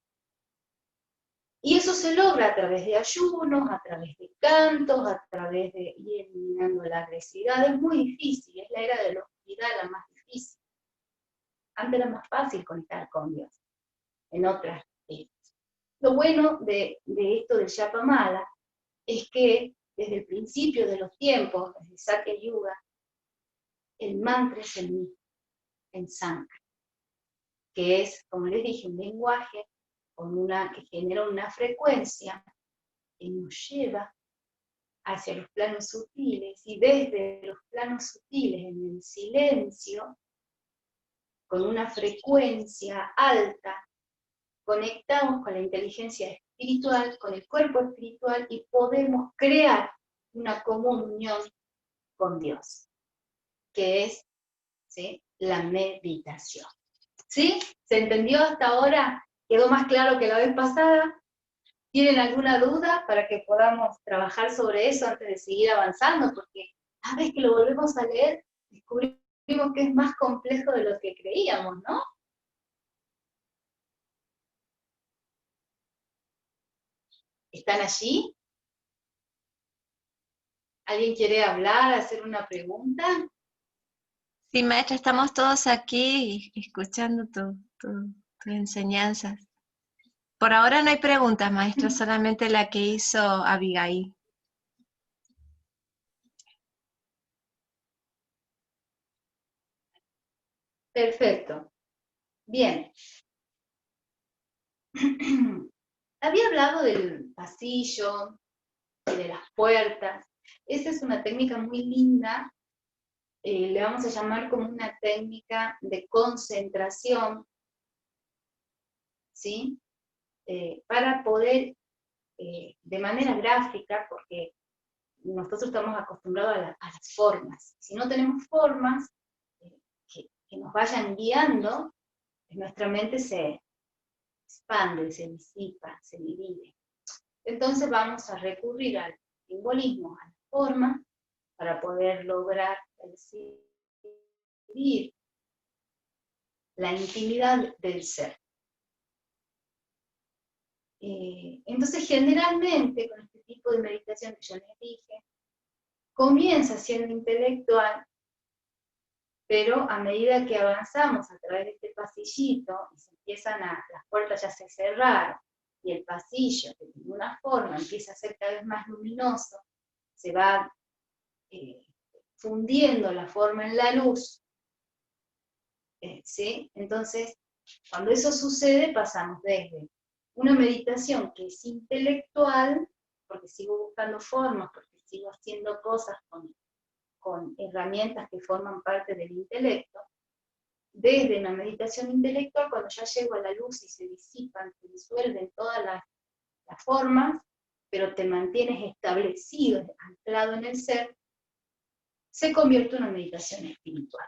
Y eso se logra a través de ayunos, a través de cantos, a través de ir eliminando la agresividad. Es muy difícil, es la era de la oscuridad la más difícil. Antes era más fácil conectar con Dios, en otras eras. Lo bueno de esto del Japa Mala es que desde el principio de los tiempos, desde Satya Yuga, el mantra es el mismo, en sánscrito, que es, como les dije, un lenguaje que genera una frecuencia que nos lleva hacia los planos sutiles, y desde los planos sutiles, en el silencio, con una frecuencia alta, conectamos con la inteligencia espiritual, con el cuerpo espiritual, y podemos crear una comunión con Dios, que es, ¿sí?, la meditación. ¿Sí? ¿Se entendió hasta ahora? ¿Quedó más claro que la vez pasada? ¿Tienen alguna duda para que podamos trabajar sobre eso antes de seguir avanzando? Porque cada vez que lo volvemos a leer, descubrimos que es más complejo de lo que creíamos, ¿no? ¿Están allí? ¿Alguien quiere hablar, hacer una pregunta? Sí, maestra, estamos todos aquí escuchando tus enseñanzas. Por ahora no hay preguntas, maestra, solamente la que hizo Abigail. Perfecto. Bien. Había hablado del pasillo y de las puertas. Esa es una técnica muy linda. Le vamos a llamar como una técnica de concentración, ¿sí? Para poder, de manera gráfica, porque nosotros estamos acostumbrados a las formas. Si no tenemos formas que nos vayan guiando, nuestra mente se expande, se disipa, se divide. Entonces vamos a recurrir al simbolismo, a la forma, para poder lograr percibir la intimidad del ser. Entonces generalmente con este tipo de meditación que yo les dije, comienza siendo intelectual, pero a medida que avanzamos a través de este pasillito, y se empiezan las puertas ya se cerraron, y el pasillo, que de una forma empieza a ser cada vez más luminoso, se va fundiendo la forma en la luz, ¿sí? Entonces, cuando eso sucede, pasamos desde una meditación que es intelectual, porque sigo buscando formas, porque sigo haciendo cosas con herramientas que forman parte del intelecto, desde una meditación intelectual, cuando ya llego a la luz y se disipan, se disuelven todas las formas, pero te mantienes establecido, anclado en el ser, se convierte en una meditación espiritual.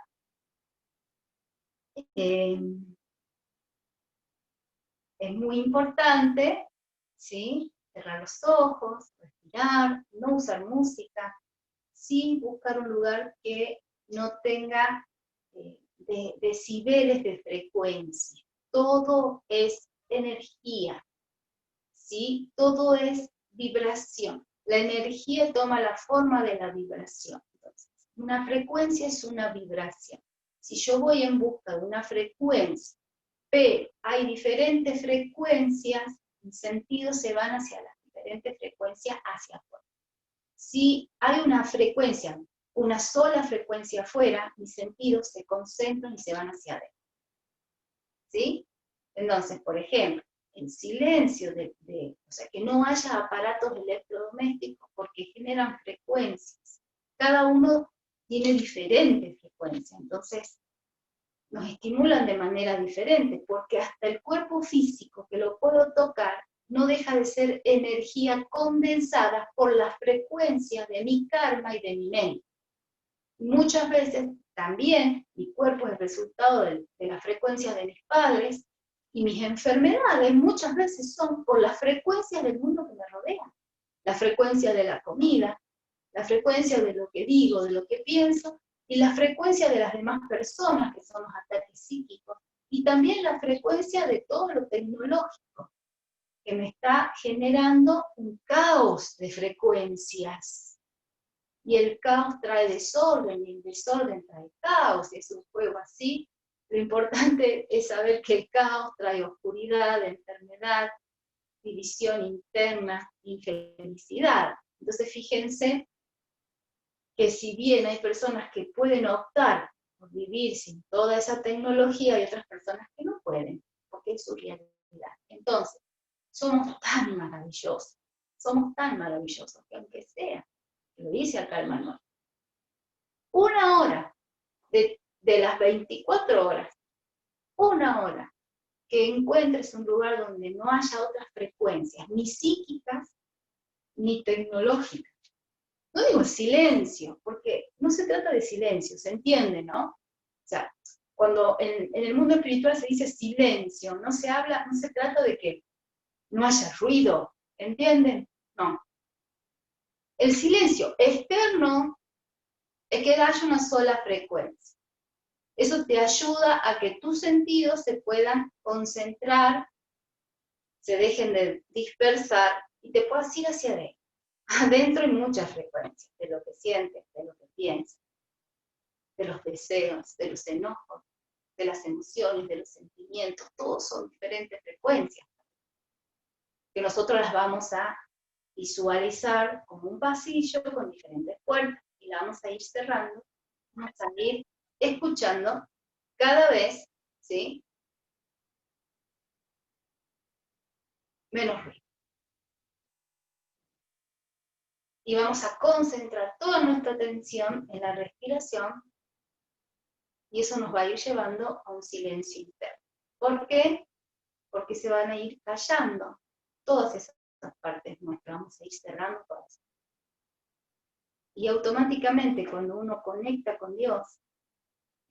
Es muy importante, ¿sí?, cerrar los ojos, respirar, no usar música, sí buscar un lugar que no tenga decibeles de frecuencia. Todo es energía, ¿sí? Todo es vibración. La energía toma la forma de la vibración. Entonces, una frecuencia es una vibración. Si yo voy en busca de una frecuencia, pero hay diferentes frecuencias, mis sentidos se van hacia las diferentes frecuencias hacia afuera. Si hay una frecuencia, una sola frecuencia afuera, mis sentidos se concentran y se van hacia adentro. ¿Sí? Entonces, por ejemplo, el silencio, o sea, que no haya aparatos electrodomésticos porque generan frecuencias. Cada uno tiene diferentes frecuencias, entonces nos estimulan de manera diferente, porque hasta el cuerpo físico, que lo puedo tocar, no deja de ser energía condensada por las frecuencias de mi karma y de mi mente. Muchas veces también mi cuerpo es el resultado de las frecuencias de mis padres, y mis enfermedades muchas veces son por las frecuencias del mundo que me rodea. La frecuencia de la comida, la frecuencia de lo que digo, de lo que pienso, y la frecuencia de las demás personas, que son los ataques psíquicos, y también la frecuencia de todo lo tecnológico, que me está generando un caos de frecuencias. Y el caos trae desorden, y el desorden trae caos, es un juego así. Lo importante es saber que el caos trae oscuridad, enfermedad, división interna, infelicidad. Entonces fíjense que si bien hay personas que pueden optar por vivir sin toda esa tecnología, hay otras personas que no pueden, porque es su realidad. Entonces, somos tan maravillosos que aunque sea, lo dice acá el manual, una hora de las 24 horas, una hora, que encuentres un lugar donde no haya otras frecuencias, ni psíquicas, ni tecnológicas. No digo silencio, porque no se trata de silencio, ¿se entiende, no? O sea, cuando en el mundo espiritual se dice silencio, no se trata de que no haya ruido, ¿entienden? No. El silencio externo es que haya una sola frecuencia. Eso te ayuda a que tus sentidos se puedan concentrar, se dejen de dispersar y te puedas ir hacia adentro. Adentro hay muchas frecuencias, de lo que sientes, de lo que piensas, de los deseos, de los enojos, de las emociones, de los sentimientos, todos son diferentes frecuencias, que nosotros las vamos a visualizar como un pasillo con diferentes puertas, y la vamos a ir cerrando, vamos a ir escuchando cada vez, ¿sí?, menos ruido. Y vamos a concentrar toda nuestra atención en la respiración, y eso nos va a ir llevando a un silencio interno. ¿Por qué? Porque se van a ir callando todas esas partes nuestras, vamos a ir cerrando todas. Y automáticamente cuando uno conecta con Dios,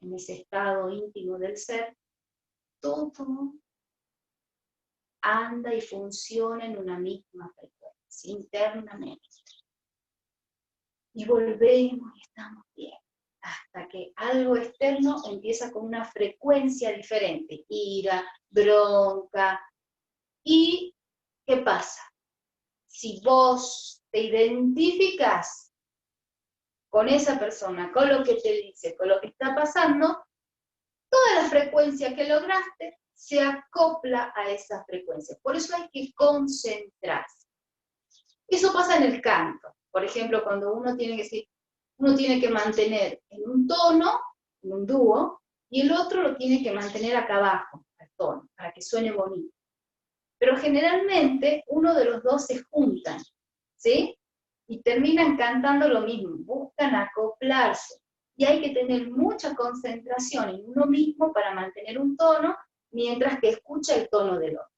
en ese estado íntimo del ser, todo anda y funciona en una misma frecuencia, internamente. Y volvemos y estamos bien, hasta que algo externo empieza con una frecuencia diferente, ira, bronca, y ¿qué pasa? Si vos te identificas con esa persona, con lo que te dice, con lo que está pasando, toda la frecuencia que lograste se acopla a esa frecuencia. Por eso hay que concentrarse. Eso pasa en el canto. Por ejemplo, cuando uno tiene que mantener en un tono, en un dúo, y el otro lo tiene que mantener acá abajo, al tono, para que suene bonito. Pero generalmente uno de los dos se juntan, ¿sí? Y terminan cantando lo mismo, buscan acoplarse. Y hay que tener mucha concentración en uno mismo para mantener un tono, mientras que escucha el tono del otro.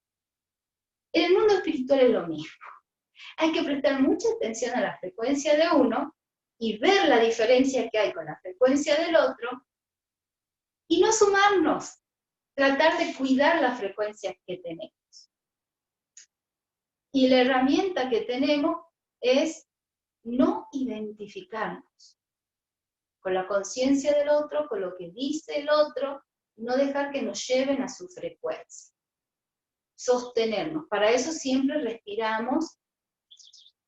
En el mundo espiritual es lo mismo. Hay que prestar mucha atención a la frecuencia de uno y ver la diferencia que hay con la frecuencia del otro y no sumarnos, tratar de cuidar las frecuencias que tenemos. Y la herramienta que tenemos es no identificarnos con la conciencia del otro, con lo que dice el otro, no dejar que nos lleven a su frecuencia. Sostenernos. Para eso siempre respiramos,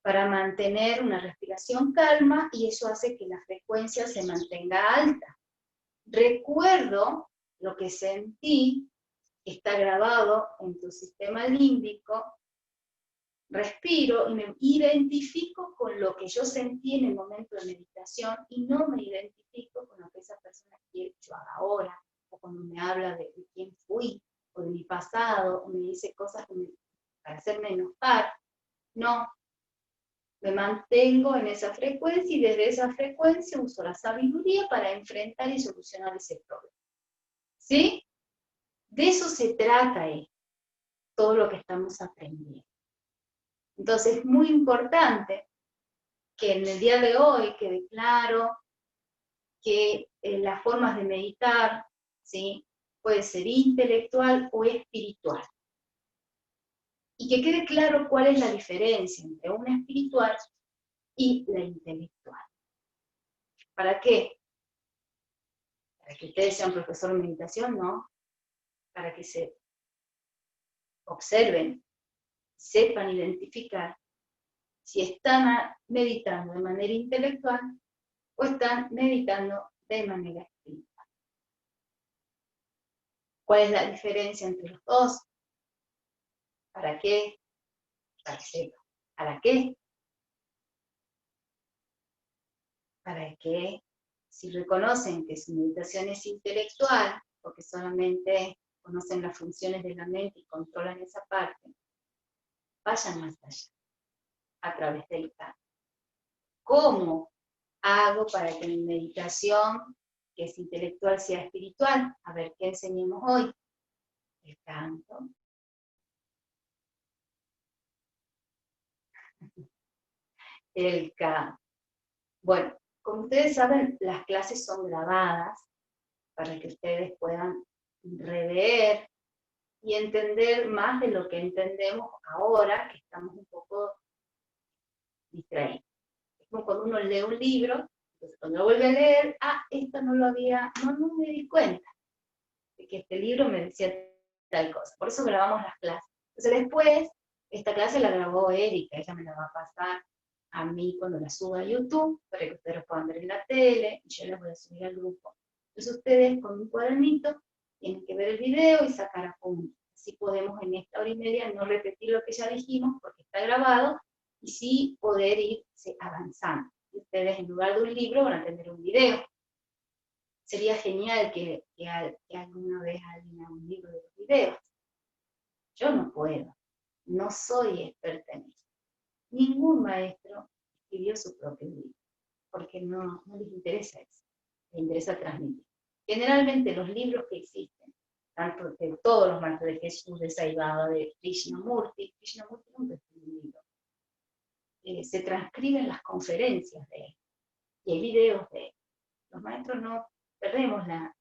para mantener una respiración calma, y eso hace que la frecuencia se mantenga alta. Recuerdo lo que sentí, que está grabado en tu sistema límbico, respiro y me identifico con lo que yo sentí en el momento de meditación y no me identifico con lo que esa persona quiere que yo haga ahora, o cuando me habla de quién fui, o de mi pasado, o me dice cosas para hacerme enojar. No, me mantengo en esa frecuencia y desde esa frecuencia uso la sabiduría para enfrentar y solucionar ese problema. ¿Sí? De eso se trata todo lo que estamos aprendiendo. Entonces es muy importante que en el día de hoy quede claro que las formas de meditar, ¿sí?, puede ser intelectual o espiritual. Y que quede claro cuál es la diferencia entre una espiritual y la intelectual. ¿Para qué? Para que ustedes sean profesor de meditación, ¿no? Para que se observen, sepan identificar si están meditando de manera intelectual o están meditando de manera espiritual. ¿Cuál es la diferencia entre los dos? ¿Para qué? Para que sepan. ¿Para qué? Para que, si reconocen que su meditación es intelectual, porque solamente conocen las funciones de la mente y controlan esa parte, vayan más allá, a través del canto. ¿Cómo hago para que mi meditación, que es intelectual, sea espiritual? A ver, ¿qué enseñemos hoy? El canto. El canto. Bueno, como ustedes saben, las clases son grabadas para que ustedes puedan rever y entender más de lo que entendemos ahora, que estamos un poco distraídos. Es como cuando uno lee un libro, entonces cuando lo vuelve a leer, esto no lo había, no me di cuenta de que este libro me decía tal cosa. Por eso grabamos las clases. Entonces después, esta clase la grabó Erika, ella me la va a pasar a mí cuando la suba a YouTube, para que ustedes lo puedan ver en la tele, y yo les voy a subir al grupo. Entonces ustedes con un cuadernito tienen que ver el video y sacar apuntes. Así podemos en esta hora y media no repetir lo que ya dijimos, porque está grabado, y sí poder irse avanzando. Y ustedes en lugar de un libro van a tener un video. Sería genial que alguna vez alguien haga un libro de los videos. Yo no puedo, no soy experta en eso. Ningún maestro escribió su propio libro, porque no les interesa eso, les interesa transmitir. Generalmente los libros que existen, tanto de todos los maestros de Jesús, de Sai Baba, de Krishnamurti nunca escribió un libro. Se transcriben las conferencias de él, y hay videos de él. Los maestros no perdemos bueno,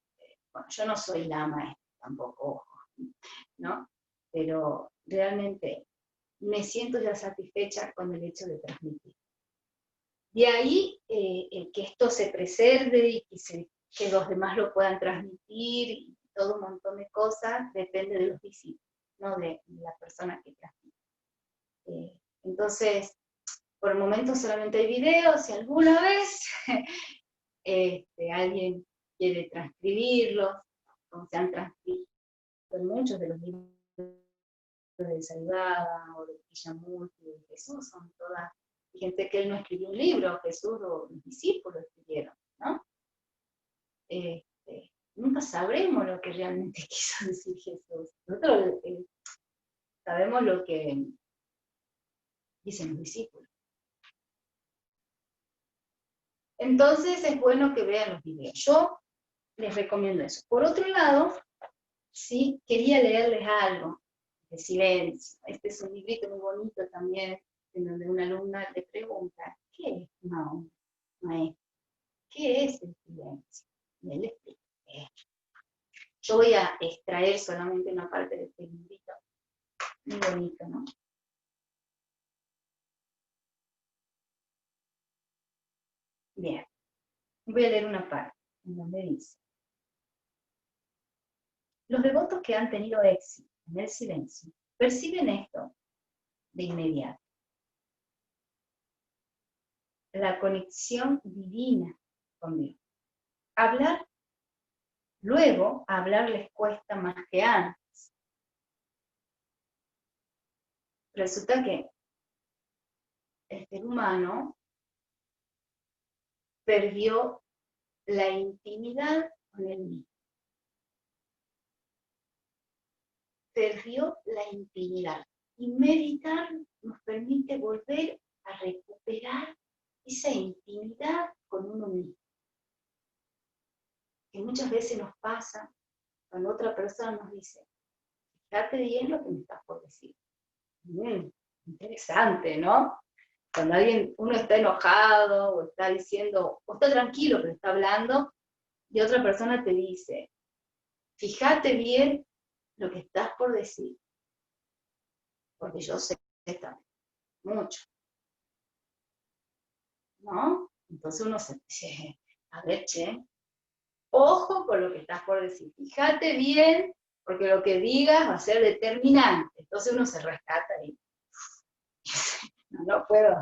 yo no soy la maestra tampoco, ojo, ¿no? Pero realmente me siento ya satisfecha con el hecho de transmitir. De ahí, que esto se preserve y que los demás lo puedan transmitir y todo un montón de cosas, depende de los discípulos, no de la persona que transmite. Entonces, por el momento solamente hay videos, si alguna vez alguien quiere transcribirlos, como se han transcrito en muchos de los libros de Salvada, o de Quillamurti, de Jesús, son todas, fíjense que él no escribió un libro, Jesús o los discípulos escribieron, ¿no? Nunca sabremos lo que realmente quiso decir Jesús. Nosotros sabemos lo que dicen los discípulos. Entonces es bueno que vean los videos. Yo les recomiendo eso. Por otro lado, sí, quería leerles algo de silencio. Este es un librito muy bonito también, en donde una alumna le pregunta, ¿qué es una maestra? ¿Qué es el silencio? Y él le explica. Yo voy a extraer solamente una parte de este librito. Muy bonito, ¿no? Bien. Voy a leer una parte, en donde dice: los devotos que han tenido éxito en el silencio perciben esto de inmediato. La conexión divina con Dios. Luego hablar les cuesta más que antes. Resulta que el ser humano perdió la intimidad con él mismo. Perdió la intimidad. Y meditar nos permite volver a recuperar esa intimidad con uno mismo. Que muchas veces nos pasa cuando otra persona nos dice, fíjate bien lo que me estás por decir. Interesante, ¿no? Cuando uno está enojado, o está diciendo, o está tranquilo, pero está hablando, y otra persona te dice, fíjate bien lo que estás por decir, porque yo sé también mucho, ¿no? Entonces uno se dice, a ver, che, ojo con lo que estás por decir, fíjate bien, porque lo que digas va a ser determinante. Entonces uno se rescata y no puedo,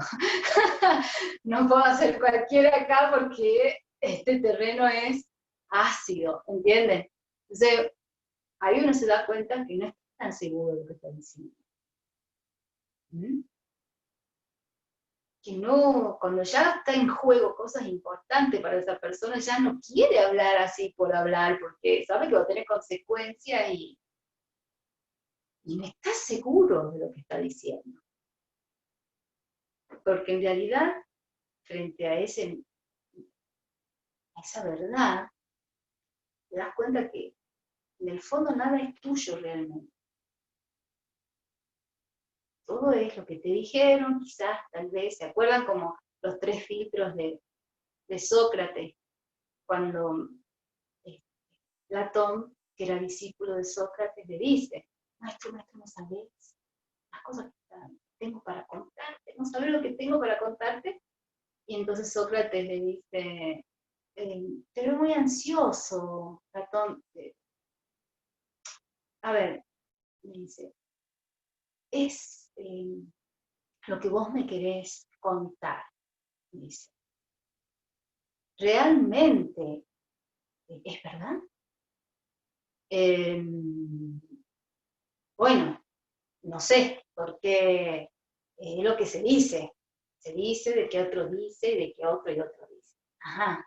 no puedo hacer cualquiera acá porque este terreno es ácido, ¿entienden? Entonces, ahí uno se da cuenta que no está tan seguro de lo que está diciendo. ¿Mm? Que no, cuando ya está en juego cosas importantes para esa persona, ya no quiere hablar así por hablar, porque sabe que va a tener consecuencias y no está seguro de lo que está diciendo. Porque en realidad, frente a esa verdad, te das cuenta que en el fondo nada es tuyo realmente. Todo es lo que te dijeron, quizás, tal vez, ¿se acuerdan como los 3 filtros de Sócrates? Cuando Platón, que era discípulo de Sócrates, le dice, maestro, no sabés las cosas que tengo para contarte, no sabés lo que tengo para contarte. Y entonces Sócrates le dice, te veo muy ansioso, Platón. A ver, le dice, es lo que vos me querés contar, dice. ¿Realmente es verdad? Bueno, no sé, porque es lo que se dice. Se dice de que otro dice, y de que otro y otro dice. Ajá.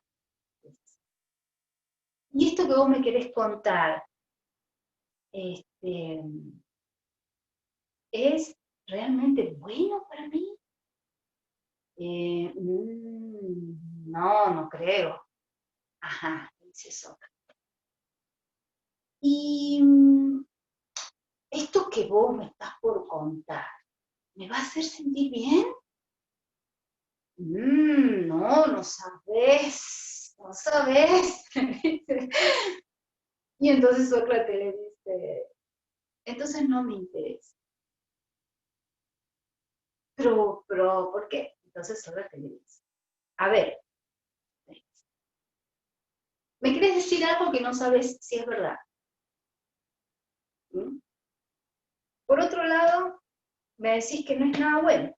Y esto que vos me querés contar, ¿es realmente bueno para mí? No, no creo. Ajá, dice Sócrates. Y esto que vos me estás por contar, ¿me va a hacer sentir bien? No sabés, no sabés. Y entonces Sócrates le dice, entonces no me interesa. Pero, ¿por qué? Entonces Sócrates le dice, a ver, ¿me quieres decir algo que no sabes si es verdad? ¿Mm? Por otro lado, me decís que no es nada bueno.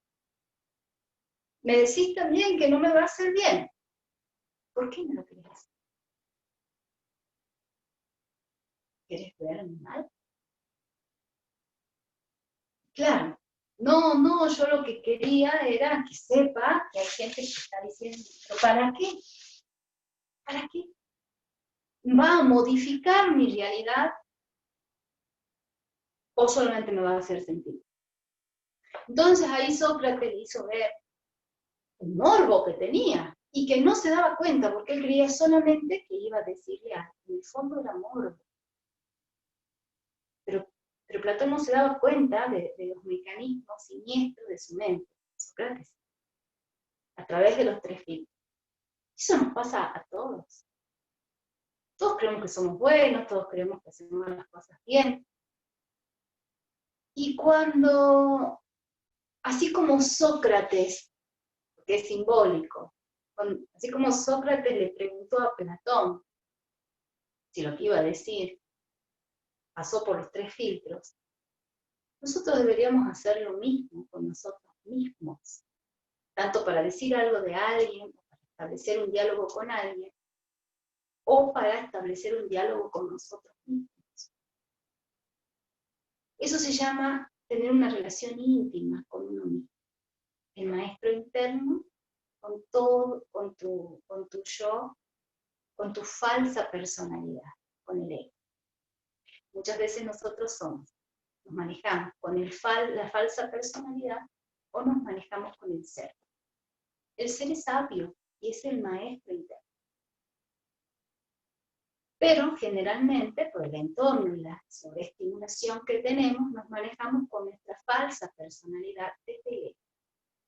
me decís también que no me va a hacer bien. ¿Por qué no lo querés hacer? ¿Querés verme mal? Claro. No, yo lo que quería era que sepa que hay gente que está diciendo, ¿pero para qué? ¿Para qué? ¿Va a modificar mi realidad o solamente me va a hacer sentir? Entonces ahí Sócrates le hizo ver el morbo que tenía y que no se daba cuenta porque él creía solamente que iba a decirle algo. En el fondo era morbo. Pero Platón no se daba cuenta de los mecanismos siniestros de su mente, Sócrates, a través de los tres filtros. Eso nos pasa a todos. Todos creemos que somos buenos, todos creemos que hacemos las cosas bien. Y cuando, así como Sócrates, que es simbólico, así como Sócrates le preguntó a Platón si lo que iba a decir pasó por los tres filtros, nosotros deberíamos hacer lo mismo con nosotros mismos, tanto para decir algo de alguien, o para establecer un diálogo con alguien, o para establecer un diálogo con nosotros mismos. Eso se llama tener una relación íntima con uno mismo. El maestro interno con todo, con tu yo, con tu falsa personalidad, con el ego. Muchas veces nosotros nos manejamos con la falsa personalidad o nos manejamos con el ser. El ser es sabio y es el maestro interno. Pero generalmente, por el entorno y la sobreestimulación que tenemos, nos manejamos con nuestra falsa personalidad desde el ego,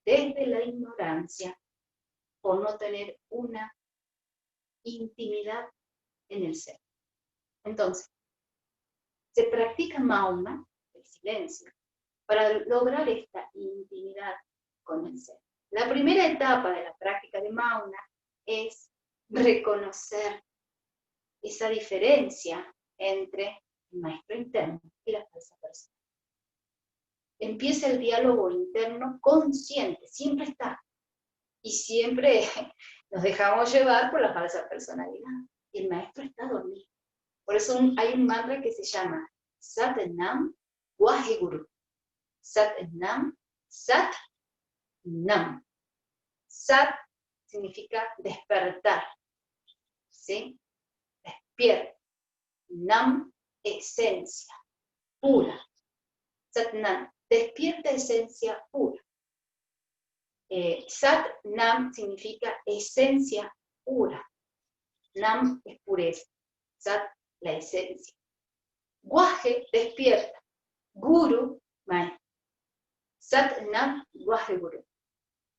desde la ignorancia, por no tener una intimidad en el ser. Entonces, se practica Mauna, el silencio, para lograr esta intimidad con el ser. La primera etapa de la práctica de Mauna es reconocer esa diferencia entre el maestro interno y la falsa persona. Empieza el diálogo interno consciente, siempre está. Y siempre nos dejamos llevar por la falsa personalidad. Y el maestro está dormido. Por eso hay un mantra que se llama Sat Nam Waheguru. Sat Nam, Sat Nam. Sat significa despertar. ¿Sí? Despierta. Nam, esencia pura. Sat Nam, despierta esencia pura. Sat Nam significa esencia pura. Nam es pureza. Sat, la esencia. Guaje, despierta. Guru, maestro. Sat Nam Guaje Guru.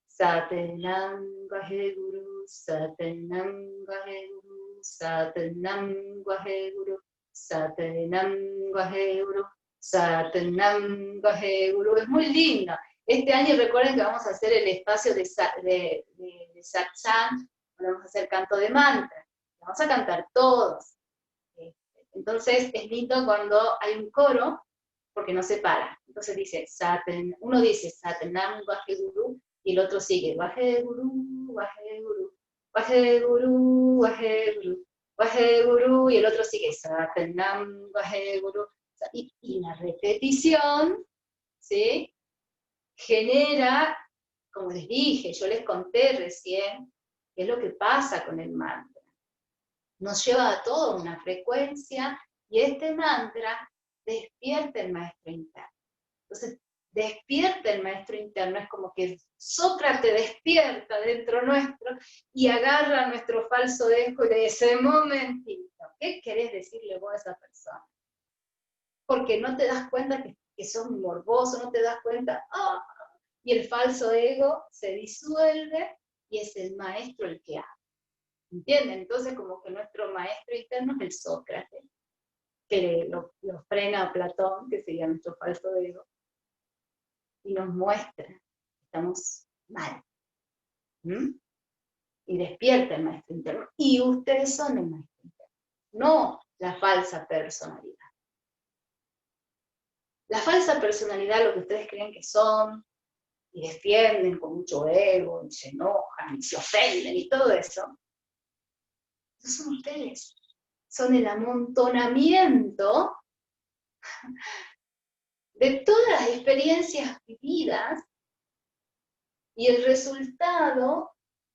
Sat Nam Guaje Guru. Sat Nam Guaje Guru. Sat Nam Guaje Guru. Sat Nam Guaje Guru. Sat Nam Guaje Guru. Es muy lindo. Este año recuerden que vamos a hacer el espacio de satsang, vamos a hacer canto de mantra, vamos a cantar todos. Entonces es lindo cuando hay un coro, porque no se para. Entonces dice, uno dice Satanam Vaheguru, y el otro sigue, Vaheguru, Vaheguru, Vaheguru, Vaheguru, Vaheguru, y el otro sigue, Satanam Vaheguru. Y la repetición, ¿sí?, genera, como les dije, yo les conté recién, qué es lo que pasa con el mantra. Nos lleva a toda una frecuencia y este mantra despierta el maestro interno. Entonces, despierta el maestro interno, es como que Sócrates despierta dentro nuestro y agarra a nuestro falso ego y le dice, momentito, ¿qué querés decirle vos a esa persona? Porque no te das cuenta que sos morboso, no te das cuenta, y el falso ego se disuelve y es el maestro el que habla. ¿Entienden? Entonces como que nuestro maestro interno es el Sócrates, que lo frena a Platón, que sería nuestro falso ego, y nos muestra que estamos mal. Y despierta el maestro interno. Y ustedes son el maestro interno, no la falsa personalidad. La falsa personalidad, lo que ustedes creen que son, y defienden con mucho ego, y se enojan, y se ofenden, y todo eso, no son ustedes. Son el amontonamiento de todas las experiencias vividas y el resultado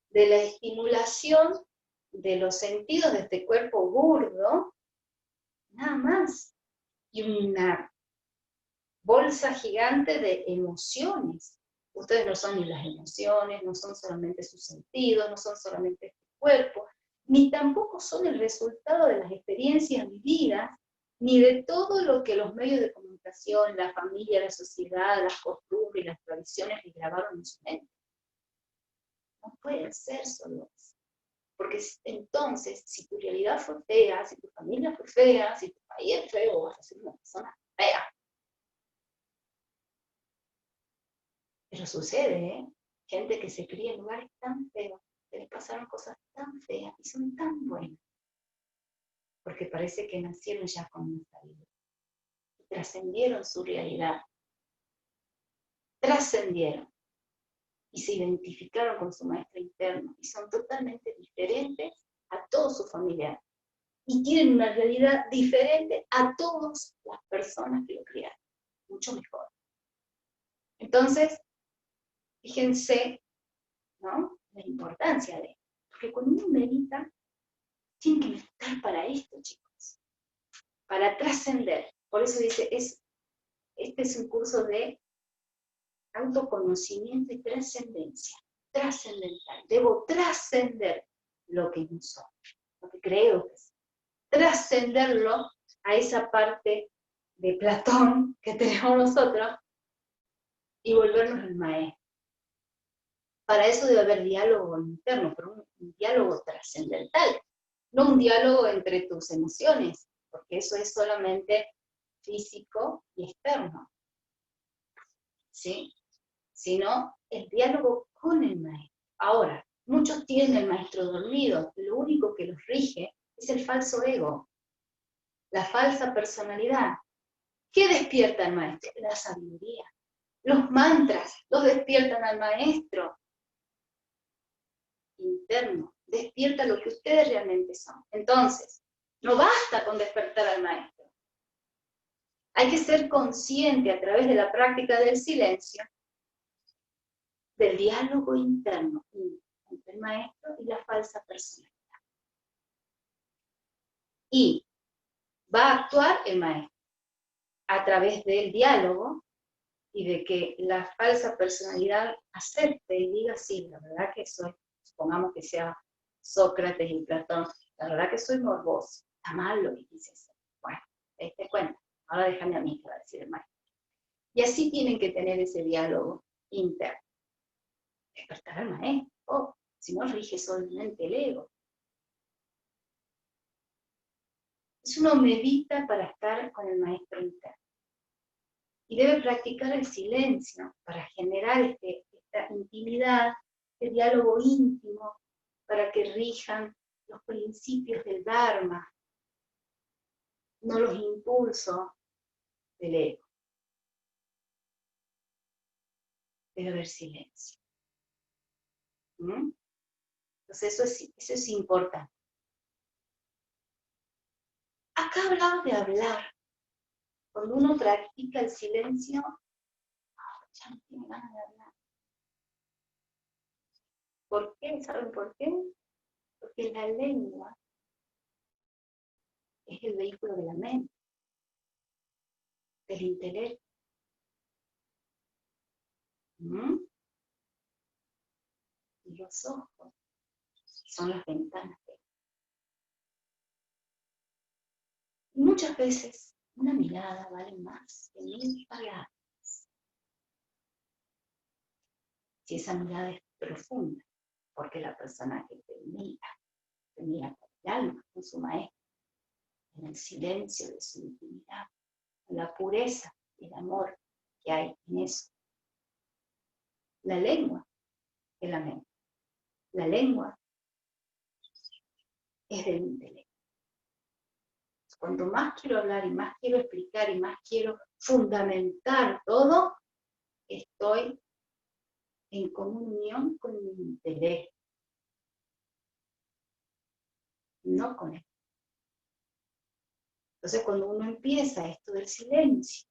de la estimulación de los sentidos de este cuerpo burdo, nada más. Y una bolsa gigante de emociones. Ustedes no son ni las emociones, no son solamente sus sentidos, no son solamente este cuerpo, ni tampoco son el resultado de las experiencias vividas, ni de todo lo que los medios de comunicación, la familia, la sociedad, las costumbres, las tradiciones les grabaron en su mente. No puede ser solo eso. Porque entonces, si tu realidad fue fea, si tu familia fue fea, si tu país es feo, vas a ser una persona fea. Pero sucede, ¿eh? Gente que se cría en lugares tan feos, que les pasaron cosas tan feas y son tan buenas. Porque parece que nacieron ya con una sabiduría. Trascendieron su realidad. Trascendieron. Y se identificaron con su maestro interno. Y son totalmente diferentes a todos sus familiares. Y tienen una realidad diferente a todas las personas que lo criaron. Mucho mejor. Entonces, fíjense, ¿no?, la importancia de esto. Porque cuando uno medita, tiene que meditar para esto, chicos. Para trascender. Por eso dice, este es un curso de autoconocimiento y trascendencia. Trascendental. Debo trascender lo que no soy, lo que creo que soy. Trascenderlo a esa parte de Platón que tenemos nosotros y volvernos el maestro. Para eso debe haber diálogo interno, pero un diálogo trascendental, no un diálogo entre tus emociones, porque eso es solamente físico y externo, ¿sí? Sino el diálogo con el maestro. Ahora, muchos tienen el maestro dormido, lo único que los rige es el falso ego, la falsa personalidad. ¿Qué despierta al maestro? La sabiduría. Los mantras los despiertan al maestro interno, despierta lo que ustedes realmente son. Entonces, no basta con despertar al maestro. Hay que ser consciente a través de la práctica del silencio, del diálogo interno entre el maestro y la falsa personalidad. Y va a actuar el maestro a través del diálogo y de que la falsa personalidad acepte y diga, sí, la verdad que soy, supongamos que sea Sócrates y Platón, la verdad que soy morboso, está mal lo que quise hacer. Bueno, te diste cuenta, ahora déjame a mí que va a decir el maestro. Y así tienen que tener ese diálogo interno. Despertar al maestro, si no rige solamente el ego. Entonces uno medita para estar con el maestro interno. Y debe practicar el silencio para generar esta intimidad, este diálogo íntimo, para que rijan los principios del Dharma, no los impulsos del ego. Debe haber silencio. Entonces eso es importante. Acá hablaba de hablar. Cuando uno practica el silencio, ya no tiene ganas de hablar. ¿Por qué? ¿Saben por qué? Porque la lengua es el vehículo de la mente, del intelecto. Y los ojos son las ventanas. Y muchas veces una mirada vale más que 1000 palabras. Si esa mirada es profunda, porque la persona que te mira con el alma, con su maestro, en el silencio de su intimidad, en la pureza y el amor que hay en eso. La lengua es la mente. La lengua es del intelecto. Cuanto más quiero hablar y más quiero explicar y más quiero fundamentar todo, estoy en comunión con el intelecto, no con él. Entonces cuando uno empieza esto del silencio,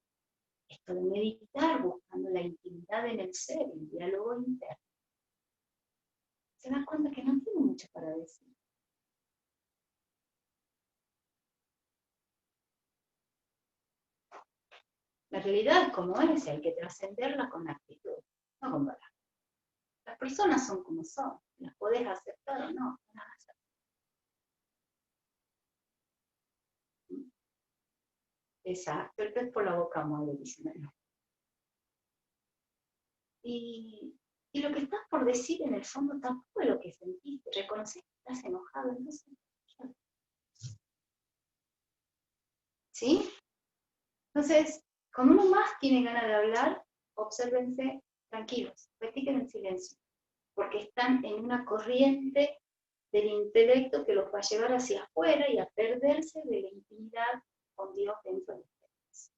esto de meditar, buscando la intimidad en el ser, el diálogo interno, se da cuenta que no tiene mucho para decir. La realidad como es, y hay que trascenderla con actitud, no con palabras. Las personas son como son, las podés aceptar o no, no las aceptas. Exacto, el pez por la boca muere, dicen ahí. Y lo que estás por decir en el fondo tampoco es lo que sentiste, reconoces que estás enojado, entonces, ¿sí? Entonces, cuando uno más tiene ganas de hablar, obsérvense tranquilos, practiquen en silencio, porque están en una corriente del intelecto que los va a llevar hacia afuera y a perderse de la intimidad con Dios dentro de ustedes.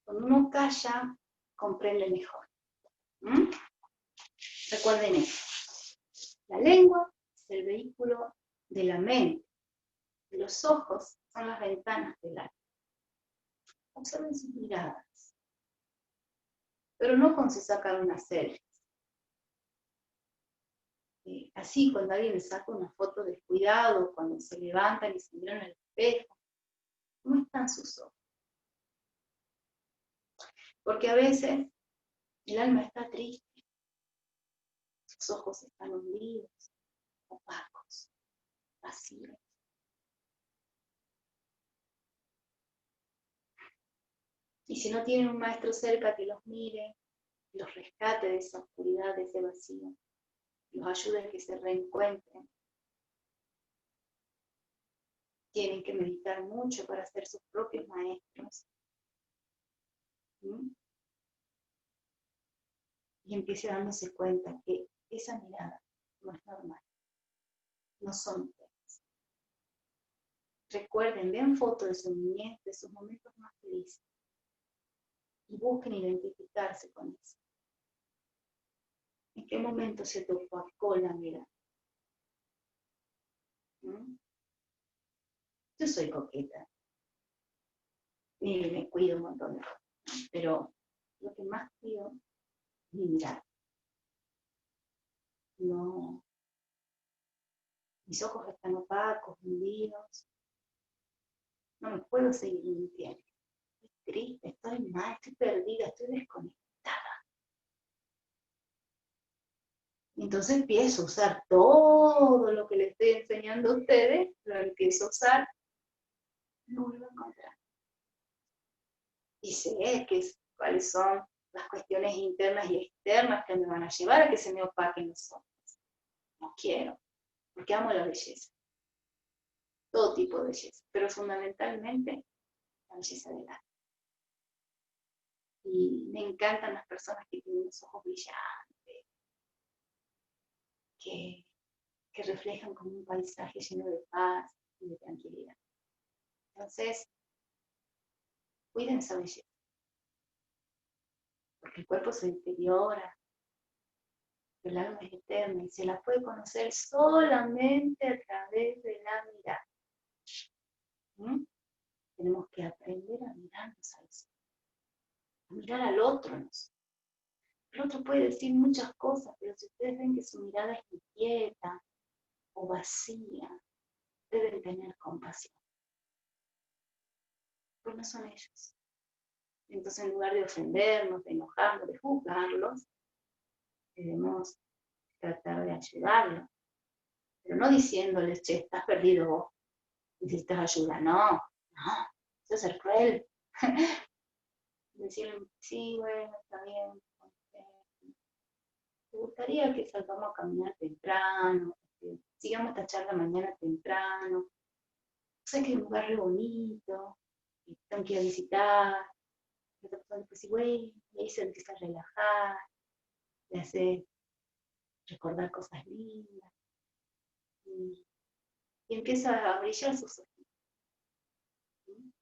Cuando uno calla, comprende mejor. ¿Mm? Recuerden eso. La lengua es el vehículo de la mente. Los ojos son las ventanas del alma. Observen sus miradas, pero no cuando se sacan una selfie. Así, cuando alguien le saca una foto descuidado, cuando se levantan y se miran al espejo, ¿cómo están sus ojos? Porque a veces el alma está triste, sus ojos están hundidos, opacos, vacíos. Y si no tienen un maestro cerca que los mire, los rescate de esa oscuridad, de ese vacío, los ayude a que se reencuentren, tienen que meditar mucho para ser sus propios maestros. ¿Mm? Y empiece dándose cuenta que esa mirada no es normal, no son ustedes. Recuerden, vean fotos de su niñez, de sus momentos más felices, y busquen identificarse con eso. ¿En qué momento se tocó la mirada? ¿Mm? Yo soy coqueta, y me cuido un montón de cosas, pero lo que más cuido es mi mirada. No, mis ojos están opacos, hundidos, no me puedo seguir mintiendo. Estoy triste, estoy mal, estoy perdida, estoy desconectada. Entonces empiezo a usar todo lo que les estoy enseñando a ustedes, lo empiezo a usar, lo vuelvo a encontrar. Y sé cuáles son las cuestiones internas y externas que me van a llevar a que se me opaquen los ojos. No quiero, porque amo la belleza. Todo tipo de belleza, pero fundamentalmente la belleza del alma. Y me encantan las personas que tienen los ojos brillantes, que reflejan como un paisaje lleno de paz y de tranquilidad. Entonces, cuiden esa belleza, porque el cuerpo se deteriora, el alma es eterna y se la puede conocer solamente a través de la mirada. ¿Mm? Tenemos que aprender a mirarnos a los ojos, a mirar al otro. El otro puede decir muchas cosas, pero si ustedes ven que su mirada es inquieta o vacía, deben tener compasión. Pues no son ellos. Entonces, en lugar de ofendernos, de enojarnos, de juzgarlos, debemos tratar de ayudarlos. Pero no diciéndoles, che, estás perdido vos, necesitas ayuda. No, eso es ser cruel. Decirle, sí, bueno, está bien. ¿Te gustaría que salgamos a caminar temprano? Que sigamos esta charla mañana temprano. Sé que es un lugar re bonito, que tengo que ir a visitar. Y otra persona dice, güey, y ahí se empieza a relajar, le hace recordar cosas lindas. Y empieza a brillar sus ojos. ¿Sí?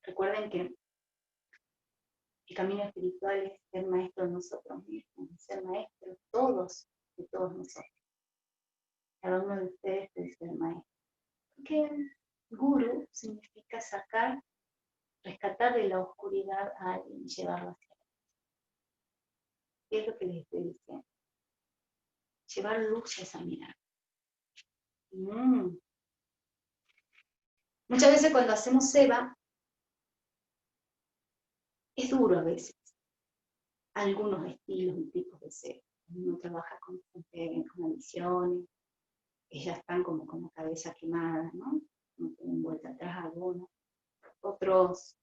Recuerden que El camino espiritual es ser maestro de nosotros mismos, ser maestros todos, de todos nosotros. Cada uno de ustedes puede ser maestro. Porque guru significa sacar, rescatar de la oscuridad a alguien y llevarlo hacia la luz. ¿Qué es lo que les estoy diciendo? Llevar luz a esa mirada. Muchas veces cuando hacemos seva, es duro a veces. Algunos estilos y tipos de seva. Uno trabaja con adicciones, que ya están como con la cabeza quemada, ¿no? No tienen vuelta atrás algunos. Otros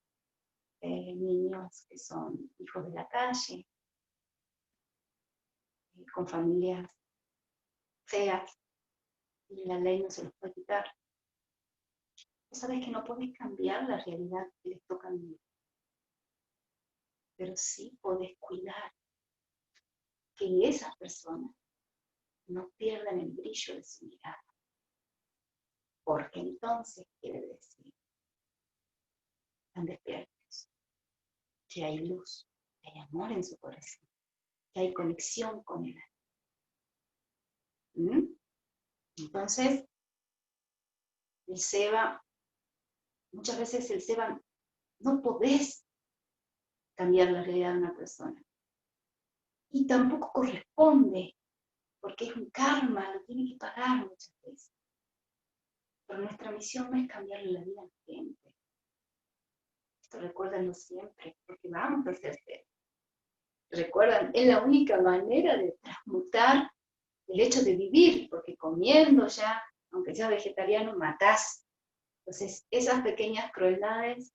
niños que son hijos de la calle, con familias feas, y la ley no se los puede quitar. Vos sabés que no podés cambiar la realidad que les toca vivir, pero sí podés cuidar que esas personas no pierdan el brillo de su mirada, porque entonces quiere decir, están despiertos, que hay luz, que hay amor en su corazón, que hay conexión con el alma. Entonces, el seva, muchas veces el seva, no podés cambiar la realidad de una persona. Y tampoco corresponde, porque es un karma, lo tiene que pagar muchas veces. Pero nuestra misión no es cambiarle la vida a la gente. Esto recuérdenlo siempre, porque vamos a hacer seva. Recuerdan, es la única manera de transmutar el hecho de vivir, porque comiendo ya, aunque seas vegetariano, matás. Entonces, esas pequeñas crueldades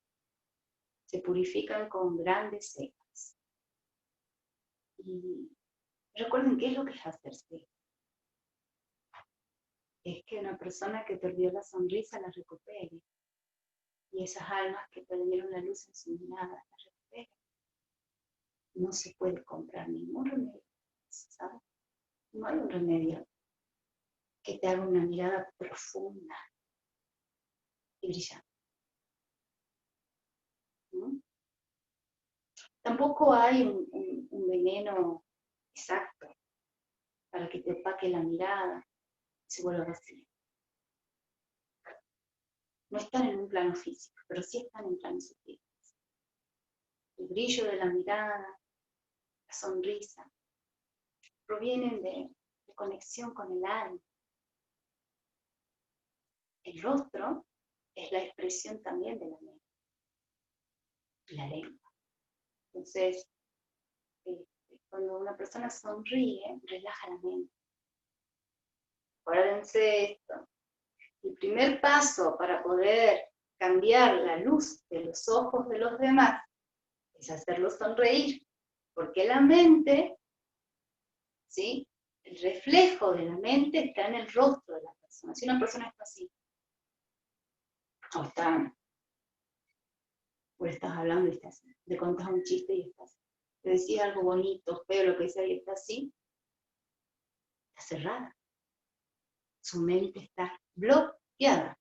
se purifican con grandes cepas. Y recuerden qué es lo que es hacerse. Es que una persona que perdió la sonrisa la recupere. Y esas almas que perdieron la luz en su mirada la recuperen. No se puede comprar ningún remedio, ¿sabes? No hay un remedio que te haga una mirada profunda y brillante. ¿No? Tampoco hay un veneno exacto para que te opaque la mirada y se vuelva vacía. No están en un plano físico, pero sí están en planos sutiles. El brillo de la mirada, la sonrisa, provienen de conexión con el alma. El rostro es la expresión también de la mente, la lengua. Entonces, cuando una persona sonríe, relaja la mente. Acuérdense esto. El primer paso para poder cambiar la luz de los ojos de los demás es hacerlos sonreír, porque la mente, ¿sí? El reflejo de la mente está en el rostro de la persona. Si una persona está así, o estás hablando y estás así, le contás un chiste y estás así, te decís algo bonito, feo, lo que sea, y está así, está cerrada. Su mente está bloqueada.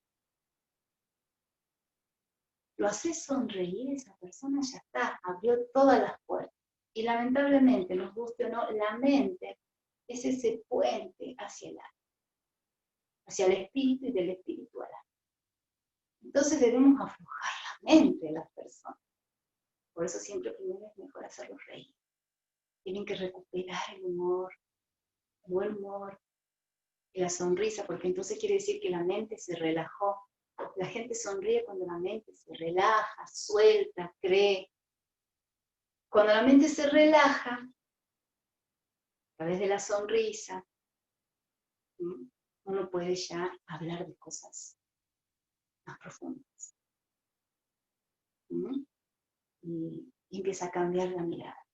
Lo haces sonreír, esa persona ya está, abrió todas las puertas. Y lamentablemente, nos guste o no, la mente es ese puente hacia el alma, hacia el espíritu y del espíritu al alma. Entonces debemos aflojar la mente de las personas. Por eso siempre primero es mejor hacerlos reír. Tienen que recuperar el humor, el buen humor, y la sonrisa, porque entonces quiere decir que la mente se relajó. La gente sonríe cuando la mente se relaja, suelta, cree. Cuando la mente se relaja, a través de la sonrisa, uno puede ya hablar de cosas más profundas. Y empieza a cambiar la mirada.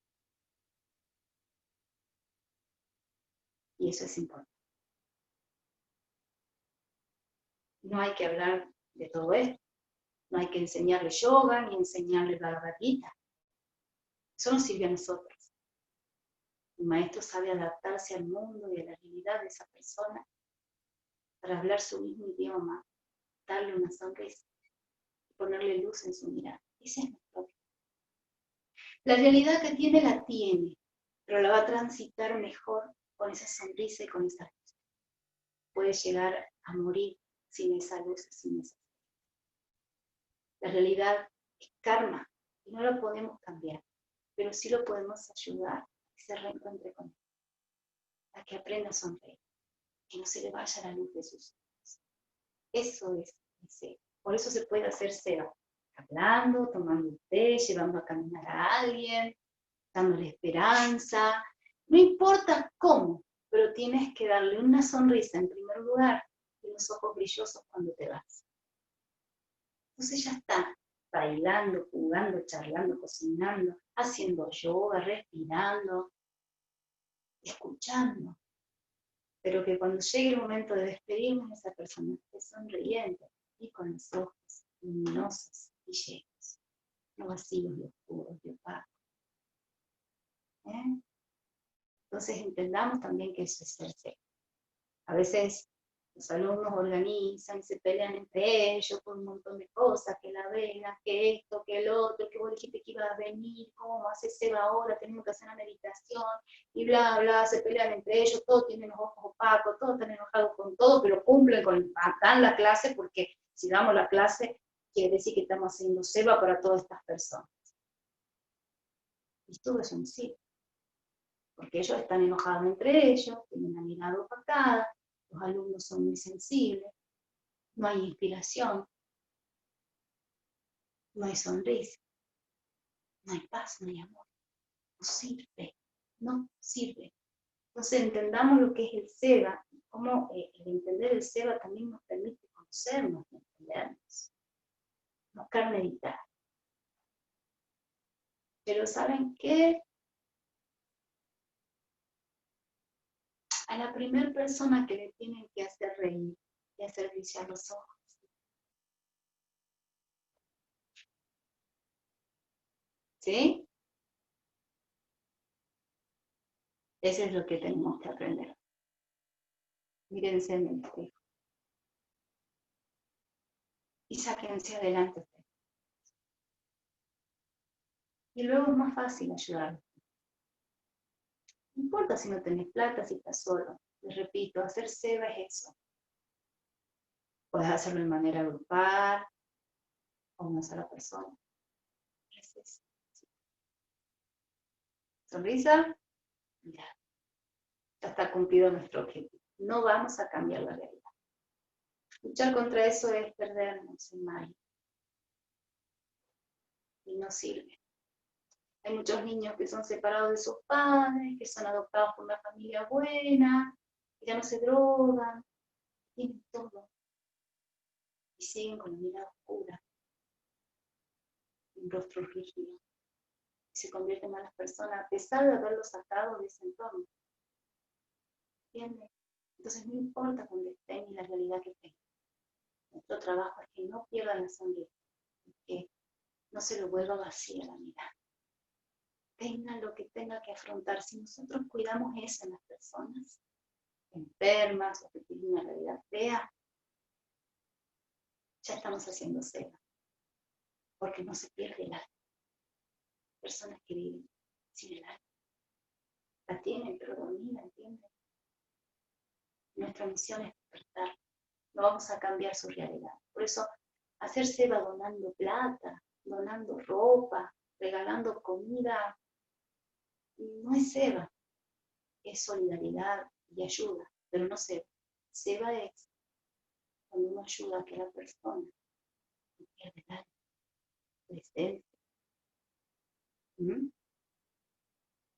Y eso es importante. No hay que hablar de todo esto. No hay que enseñarle yoga ni enseñarle Bhagavad Gita. Eso nos sirve a nosotros. El maestro sabe adaptarse al mundo y a la realidad de esa persona para hablar su mismo idioma, darle una sonrisa y ponerle luz en su mirada. Ese es nuestro objetivo. La realidad que tiene la tiene, pero la va a transitar mejor con esa sonrisa y con esa luz. Puede llegar a morir sin esa luz, sin esa. La realidad es karma y no lo podemos cambiar, pero sí lo podemos ayudar a que se reencuentre con él, a que aprenda a sonreír, que no se le vaya la luz de sus ojos. Eso es deseo. Por eso se puede hacer seva, hablando, tomando un té, llevando a caminar a alguien, dándole esperanza, no importa cómo, pero tienes que darle una sonrisa en primer lugar y unos ojos brillosos cuando te vas. Entonces ya está, bailando, jugando, charlando, cocinando, haciendo yoga, respirando, escuchando. Pero que cuando llegue el momento de despedirnos, esa persona esté sonriente y con los ojos luminosos y llenos, no vacíos y oscuros y opacos. Entonces entendamos también que eso es ser serio. A veces los alumnos organizan y se pelean entre ellos por un montón de cosas, que la vela, que esto, que el otro, que vos dijiste que iba a venir, cómo hace Seba ahora, tenemos que hacer una meditación, y bla, bla, se pelean entre ellos, todos tienen los ojos opacos, todos están enojados con todo, pero cumplen con, dan la clase, porque si damos la clase, quiere decir que estamos haciendo Seba para todas estas personas. Y todo eso no sirve, porque ellos están enojados entre ellos, tienen la mirada opacada, los alumnos son muy sensibles, no hay inspiración, no hay sonrisa, no hay paz, no hay amor. No sirve, no sirve. Entonces entendamos lo que es el seva, y cómo el entender el seva también nos permite conocernos, entendernos, buscar meditar. Pero ¿saben qué? A la primera persona que le tienen que hacer reír y hacer brillar los ojos, ¿sí? Eso es lo que tenemos que aprender. Mírense en el espejo. Y sáquense adelante. Y luego es más fácil ayudarlos. No importa si no tenés plata, si estás solo. Les repito, hacer seva es eso. Puedes hacerlo de manera grupal, o una sola persona. ¿Sonrisa? Mira, ya está cumplido nuestro objetivo. No vamos a cambiar la realidad. Luchar contra eso es perdernos en mayo. Y no sirve. Hay muchos niños que son separados de sus padres, que son adoptados por una familia buena, que ya no se drogan, tienen todo. Y siguen con la mirada oscura, un rostro rígido. Y se convierten en malas personas, a pesar de haberlos sacado de ese entorno. ¿Entiendes? Entonces no importa dónde estén ni la realidad que tengan. Nuestro trabajo es que no pierdan la sonrisa, que no se lo vuelva vacía la mirada. Tengan lo que tenga que afrontar. Si nosotros cuidamos eso en las personas enfermas o que tienen una realidad fea, ya estamos haciendo seva, porque no se pierde el alma. Personas que viven sin el alma, la tienen pero dormida, ¿entienden? Nuestra misión es despertar, no vamos a cambiar su realidad. Por eso, hacer seva donando plata, donando ropa, regalando comida, no es seva, es solidaridad y ayuda, pero no seva. Seva es cuando uno ayuda a que la persona no pierda el alma, presencia.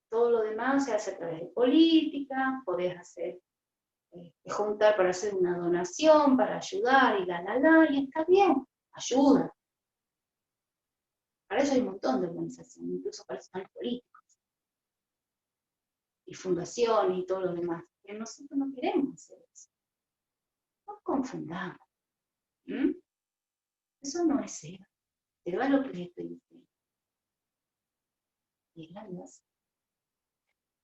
Todo lo demás se hace a través de política, podés hacer, juntar para hacer una donación, para ayudar, y y está bien, ayuda. Para eso hay un montón de organizaciones, incluso personales políticos, y fundaciones y todo lo demás. Pero nosotros no queremos hacer eso. No confundamos. Eso no es seva. Seva es lo que les estoy diciendo. Y es la Dios.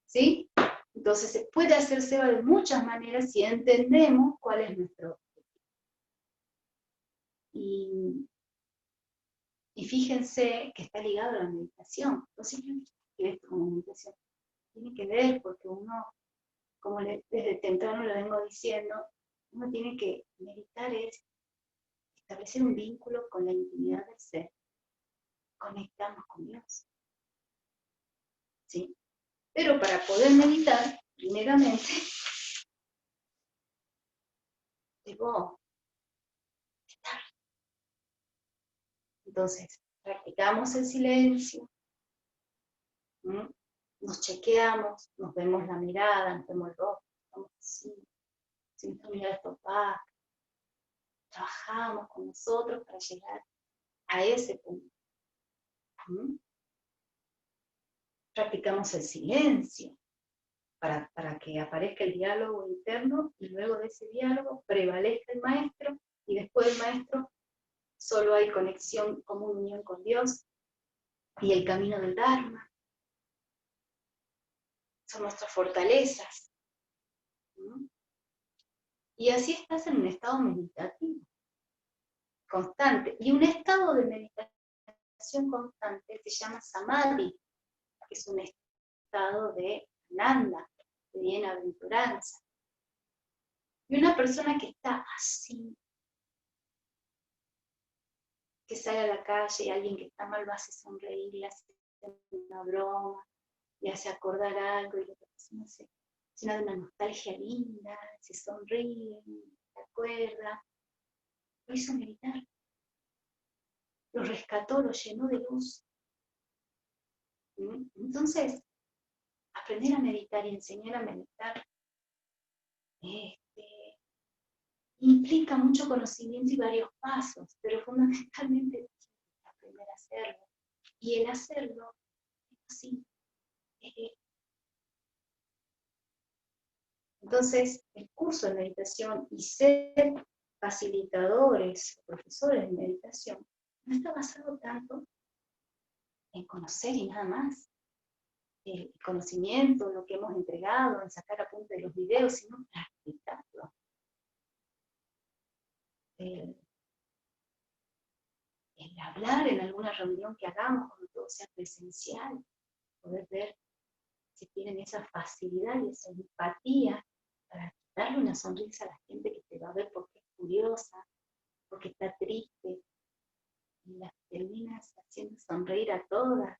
¿Sí? Entonces se puede hacer seva de muchas maneras si entendemos cuál es nuestro objetivo. Y Y fíjense que está ligado a la meditación. Entonces, ¿qué es esto como meditación? Tiene que ver porque uno, como desde temprano lo vengo diciendo, uno tiene que meditar es establecer un vínculo con la intimidad del ser, conectarnos con Dios. ¿Sí? Pero para poder meditar, primeramente, debo estar. Entonces, practicamos el silencio, nos chequeamos, nos vemos la mirada, nos vemos el rostro, estamos así, sin mirada estopada. Trabajamos con nosotros para llegar a ese punto. Practicamos el silencio para que aparezca el diálogo interno y luego de ese diálogo prevalezca el maestro y después del maestro solo hay conexión, comunión con Dios y el camino del Dharma. Son nuestras fortalezas. Y así estás en un estado meditativo constante. Y un estado de meditación constante se llama samadhi, que es un estado de ananda, de bienaventuranza. Y una persona que está así, que sale a la calle y alguien que está mal va a hacer sonreír, le hace una broma, le hace acordar algo y la persona se llena de una nostalgia linda, se sonríe, se acuerda. Lo hizo meditar. Lo rescató, lo llenó de luz. Entonces, aprender a meditar y enseñar a meditar implica mucho conocimiento y varios pasos, pero fundamentalmente aprender a hacerlo. Y el hacerlo es así. Entonces, el curso de meditación y ser facilitadores, profesores de meditación, no está basado tanto en conocer y nada más, el conocimiento, lo que hemos entregado, en sacar apuntes de los videos, sino practicarlo. El hablar en alguna reunión que hagamos, cuando todo sea presencial, poder ver si tienen esa facilidad y esa empatía para darle una sonrisa a la gente que te va a ver porque es curiosa, porque está triste, y las terminas haciendo sonreír a todas,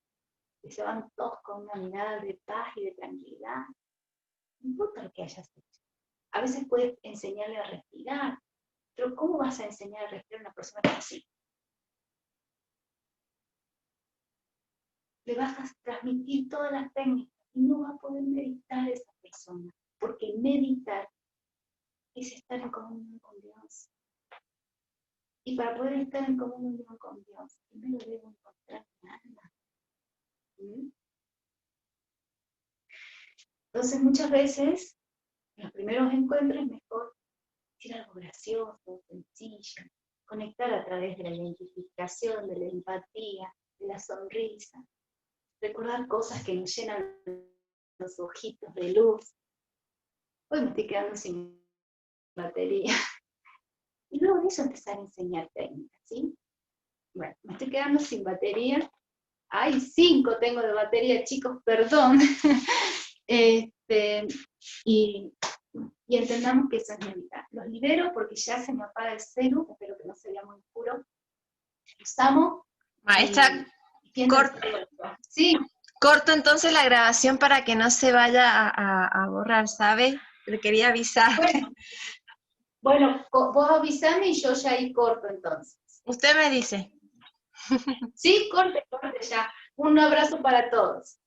que se van todos con una mirada de paz y de tranquilidad. No importa lo que hayas hecho. A veces puedes enseñarle a respirar, pero ¿cómo vas a enseñar a respirar a una persona que es así? Le vas a transmitir todas las técnicas y no va a poder meditar esa persona, porque meditar es estar en comunión con Dios. Y para poder estar en comunión con Dios, primero debo encontrar mi alma. Entonces muchas veces, en los primeros encuentros es mejor decir algo gracioso, sencillo, conectar a través de la identificación, de la empatía, de la sonrisa, recordar cosas que nos llenan los ojitos de luz. Hoy me estoy quedando sin batería. Y luego de eso empezar a enseñar técnicas, ¿sí? Bueno, me estoy quedando sin batería. Ay, 5 tengo de batería, chicos, perdón. Y entendamos que eso es meditar. Los libero porque ya se me apaga el celu, espero que no se vea muy oscuro. Usamos. Maestra, sí. Corto entonces la grabación para que no se vaya a borrar, ¿sabe? Le quería avisar. Bueno, vos avisame y yo ya ahí corto entonces. Usted me dice. Sí, corte ya. Un abrazo para todos.